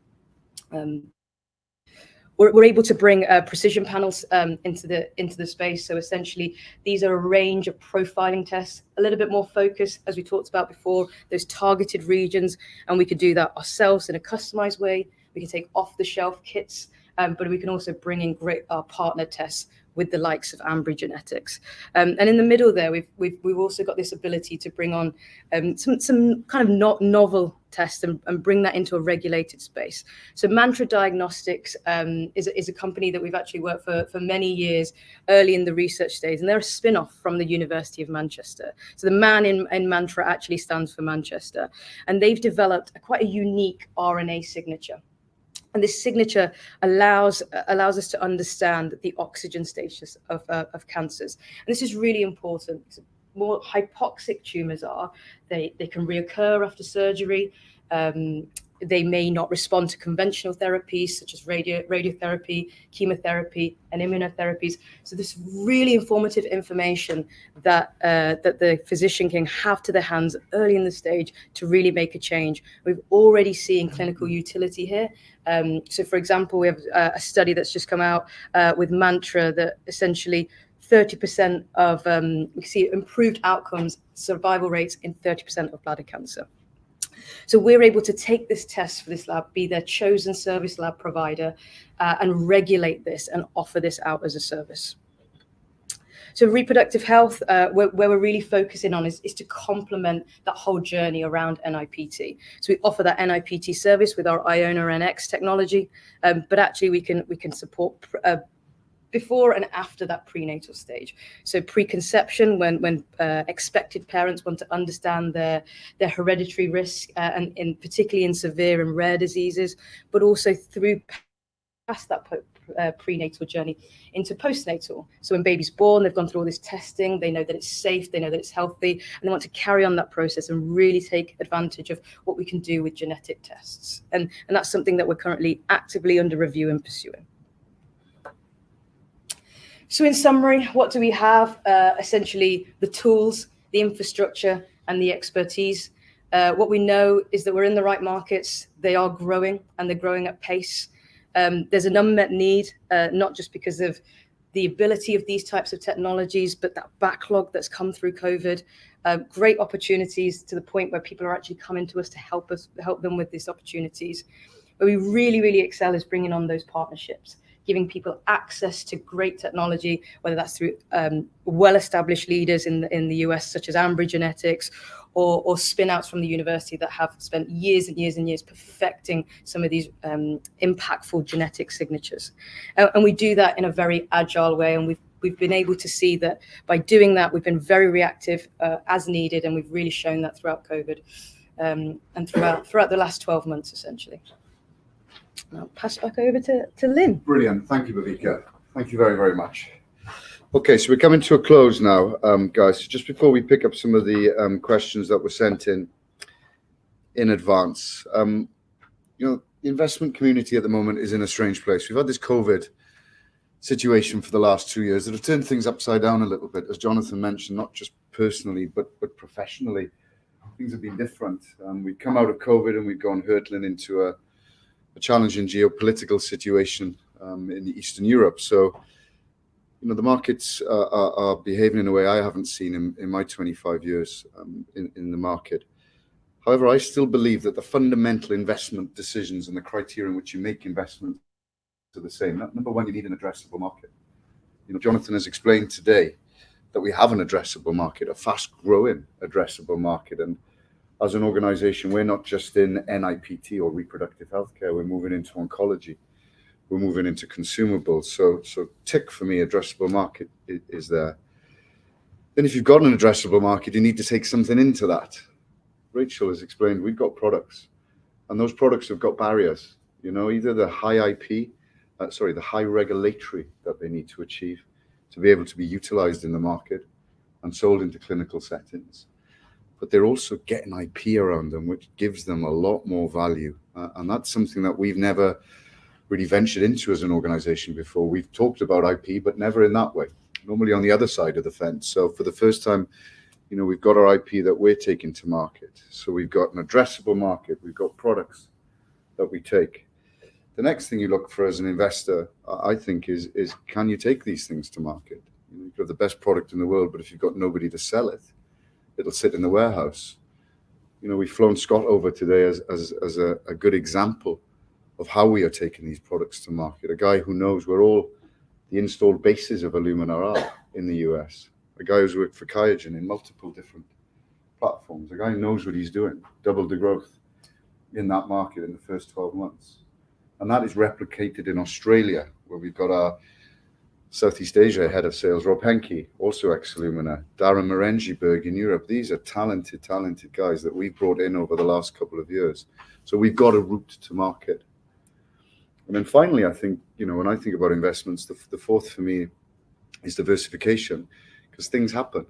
We're able to bring precision panels into the space. So essentially, these are a range of profiling tests, a little bit more focused, as we talked about before, those targeted regions, and we could do that ourselves in a customized way. We can take off-the-shelf kits, but we can also bring in great partner tests with the likes of Ambry Genetics. And in the middle there, we've also got this ability to bring on some kind of novel tests and bring that into a regulated space. So Mantra Diagnostics is a company that we've actually worked for many years early in the research stage, and they're a spin-off from the University of Manchester. So the man in Mantra actually stands for Manchester, and they've developed quite a unique RNA signature. And this signature allows us to understand the oxygen status of cancers. And this is really important. More hypoxic tumors they can reoccur after surgery. They may not respond to conventional therapies such as radiotherapy, chemotherapy, and immunotherapies. So this really informative information that the physician can have to their hands early in the stage to really make a change. We've already seen clinical utility here. So for example, we have a study that's just come out with Mantra that essentially 30% of, we see improved outcomes, survival rates in 30% of bladder cancer. So we're able to take this test for this lab, be their chosen service lab provider, and regulate this and offer this out as a service. So reproductive health, where we're really focusing on is to complement that whole journey around NIPT. So we offer that NIPT service with our Iona NX technology, but actually we can support before and after that prenatal stage. So preconception, when expected parents want to understand their hereditary risk, and particularly in severe and rare diseases, but also through past that prenatal journey into postnatal. So when baby's born, they've gone through all this testing, they know that it's safe, they know that it's healthy, and they want to carry on that process and really take advantage of what we can do with genetic tests. And that's something that we're currently actively under review and pursuing. So in summary, what do we have? Essentially the tools, the infrastructure, and the expertise. What we know is that we're in the right markets. They are growing, and they're growing at pace. There's an unmet need, not just because of the ability of these types of technologies, but that backlog that's come through COVID. Great opportunities to the point where people are actually coming to us to help them with these opportunities. Where we really, really excel is bringing on those partnerships, giving people access to great technology, whether that's through well-established leaders in the US, such as Ambry Genetics, or spin-outs from the university that have spent years and years and years perfecting some of these impactful genetic signatures. And we do that in a very agile way, and we've been able to see that by doing that, we've been very reactive as needed, and we've really shown that throughout COVID and throughout the last 12 months, essentially. I'll pass it back over to Lynn. Brilliant. Thank you, Bhavika. Thank you very, very much. Okay, so we're coming to a close now, guys. So just before we pick up some of the questions that were sent in advance, the investment community at the moment is in a strange place. We've had this COVID situation for the last 2 years that have turned things upside down a little bit, as Jonathan mentioned, not just personally, but professionally. Things have been different. We've come out of COVID and we've gone hurtling into a challenging geopolitical situation in Eastern Europe. So, the markets are behaving in a way I haven't seen in my 25 years in the market. However, I still believe that the fundamental investment decisions and the criteria in which you make investments are the same. Number one, you need an addressable market. Jonathan has explained today that we have an addressable market, a fast-growing addressable market, and as an organization, we're not just in NIPT or reproductive healthcare, we're moving into oncology, we're moving into consumables. So tick for me, addressable market is there. Then if you've got an addressable market, you need to take something into that. Rachel has explained, we've got products, and those products have got barriers. Either the high IP, the high regulatory that they need to achieve to be able to be utilized in the market and sold into clinical settings. But they're also getting IP around them, which gives them a lot more value. And that's something that we've never really ventured into as an organization before. We've talked about IP, but never in that way, normally on the other side of the fence. So for the first time, we've got our IP that we're taking to market. So we've got an addressable market. We've got products that we take. The next thing you look for as an investor, I think, is can you take these things to market? You've got the best product in the world, but if you've got nobody to sell it, it'll sit in the warehouse. We've flown Scott over today as a good example of how we are taking these products to market. A guy who knows where all the installed bases of Illumina are in the US. A guy who's worked for QIAGEN in multiple different platforms. A guy who knows what he's doing, doubled the growth in that market in the first 12 months. And that is replicated in Australia, where we've got our Southeast Asia head of sales, Rob Henke, also ex-Illumina, Darren Merengiberg in Europe. These are talented guys that we've brought in over the last couple of years. So we've got a route to market. And then finally, I think, when I think about investments, the fourth for me is diversification, because things happen.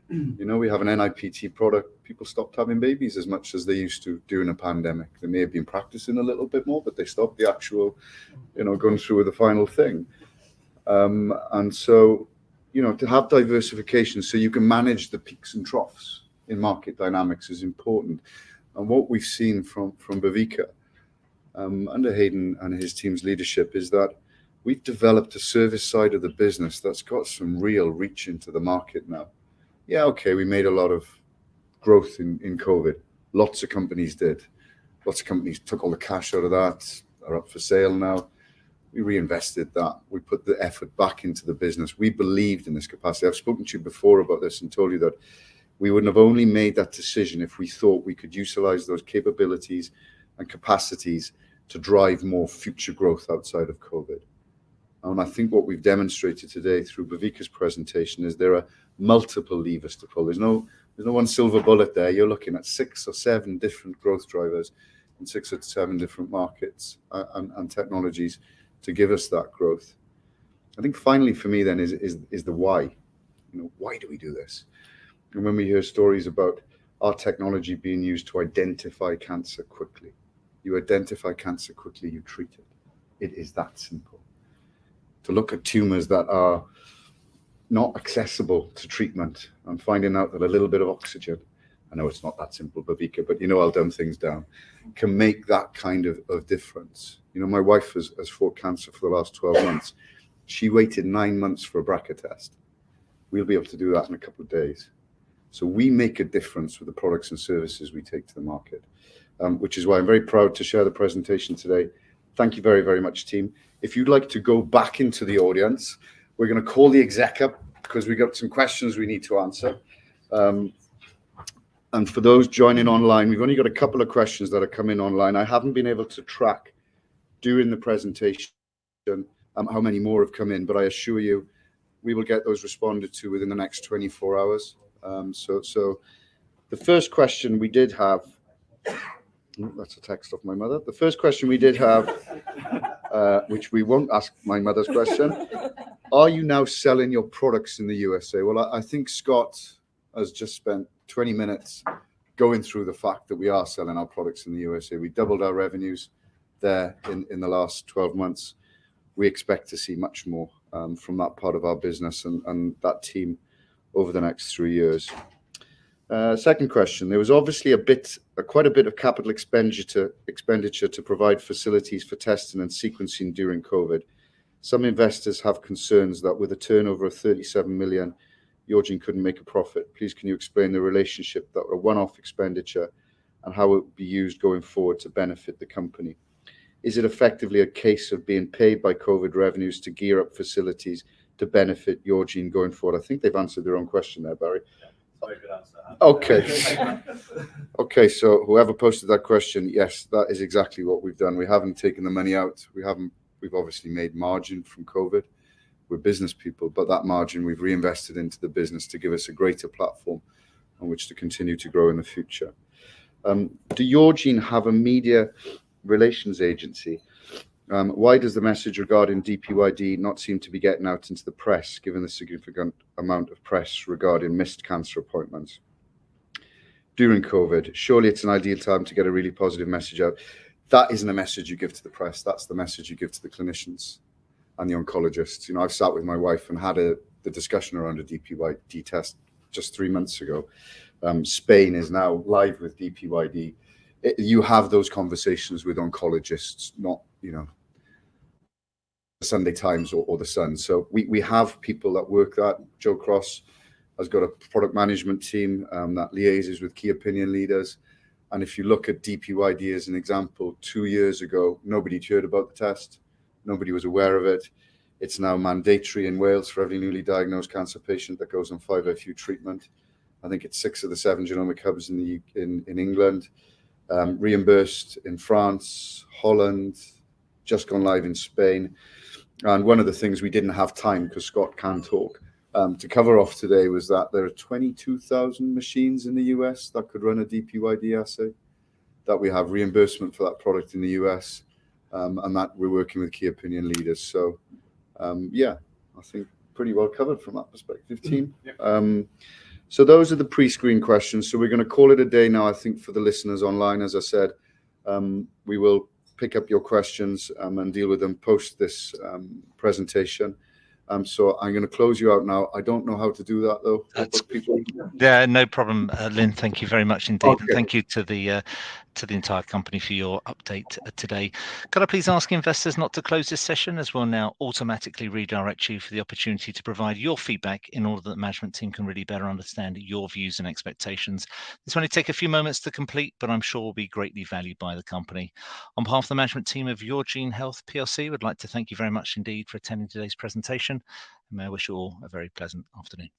We have an NIPT product. People stopped having babies as much as they used to during a pandemic. They may have been practicing a little bit more, but they stopped the actual, going through with the final thing. And so, to have diversification so you can manage the peaks and troughs in market dynamics is important. And what we've seen from Bavika, under Hayden and his team's leadership, is that we've developed a service side of the business that's got some real reach into the market now. Yeah, okay, we made a lot of growth in COVID. Lots of companies did. Lots of companies took all the cash out of that, are up for sale now. We reinvested that. We put the effort back into the business. We believed in this capacity. I've spoken to you before about this and told you that we wouldn't have only made that decision if we thought we could utilize those capabilities and capacities to drive more future growth outside of COVID. And I think what we've demonstrated today through Bavika's presentation is there are multiple levers to pull. There's no one silver bullet there. You're looking at 6 or 7 different growth drivers in 6 or 7 different markets and technologies to give us that growth. I think finally for me then is the why. Why do we do this? And when we hear stories about our technology being used to identify cancer quickly, you identify cancer quickly, you treat it. It is that simple. To look at tumors that are not accessible to treatment and finding out that a little bit of oxygen, I know it's not that simple, Bavika, but I'll dumb things down, can make that kind of difference. My wife has fought cancer for the last 12 months. She waited 9 months for a BRCA test. We'll be able to do that in a couple of days. So we make a difference with the products and services we take to the market, which is why I'm very proud to share the presentation today. Thank you very, very much, team. If you'd like to go back into the audience, we're going to call the exec up because we've got some questions we need to answer. And for those joining online, we've only got a couple of questions that are coming online. I haven't been able to track during the presentation how many more have come in, but I assure you we will get those responded to within the next 24 hours. So the first question we did have, that's a text off my mother. The first question we did have, which we won't ask my mother's question, are you now selling your products in the USA? Well, I think Scott has just spent 20 minutes going through the fact that we are selling our products in the USA. We doubled our revenues there in the last 12 months. We expect to see much more from that part of our business and that team over the next 3 years. Second question, there was obviously quite a bit of capital expenditure to provide facilities for testing and sequencing during COVID. Some investors have concerns that with a turnover of 37 million, Yourgene couldn't make a profit. Please, can you explain the relationship that a one-off expenditure and how it would be used going forward to benefit the company? Is it effectively a case of being paid by COVID revenues to gear up facilities to benefit Yourgene going forward? I think they've answered their own question there, Barry. Very good answer. Okay. Okay, so whoever posted that question, yes, that is exactly what we've done. We haven't taken the money out. We've obviously made margin from COVID. We're business people, but that margin we've reinvested into the business to give us a greater platform on which to continue to grow in the future. Do Yourgene have a media relations agency? Why does the message regarding DPYD not seem to be getting out into the press, given the significant amount of press regarding missed cancer appointments during COVID? Surely it's an ideal time to get a really positive message out. That isn't a message you give to the press. That's the message you give to the clinicians and the oncologists. You know, I've sat with my wife and had the discussion around a DPYD test just 3 months ago. Spain is now live with DPYD. You have those conversations with oncologists, not, you know, the Sunday Times or the Sun. So we have people that work that. Joe Cross has got a product management team that liaises with key opinion leaders. And if you look at DPYD as an example, 2 years ago, nobody heard about the test. Nobody was aware of it. It's now mandatory in Wales for every newly diagnosed cancer patient that goes on 5FU treatment. I think it's 6 of the 7 genomic hubs in England. Reimbursed in France, Holland, just gone live in Spain. And one of the things we didn't have time, because Scott can talk, to cover off today was that there are 22,000 machines in the US that could run a DPYD assay, that we have reimbursement for that product in the US, and that we're working with key opinion leaders. So, yeah, I think pretty well covered from that perspective, team. So those are the pre-screen questions. So we're going to call it a day now, I think, for the listeners online. As I said, we will pick up your questions and deal with them post this presentation. So I'm going to close you out now. I don't know how to do that, though. Yeah, no problem, Lynn. Thank you very much indeed. Okay. And thank you to the entire company for your update today. Could I please ask investors not to close this session, as we'll now automatically redirect you for the opportunity to provide your feedback in order that the management team can really better understand your views and expectations. This will only take a few moments to complete, but I'm sure will be greatly valued by the company. On behalf of the management team of Yourgene Health PLC, we'd like to thank you very much indeed for attending today's presentation. And may I wish you all a very pleasant afternoon.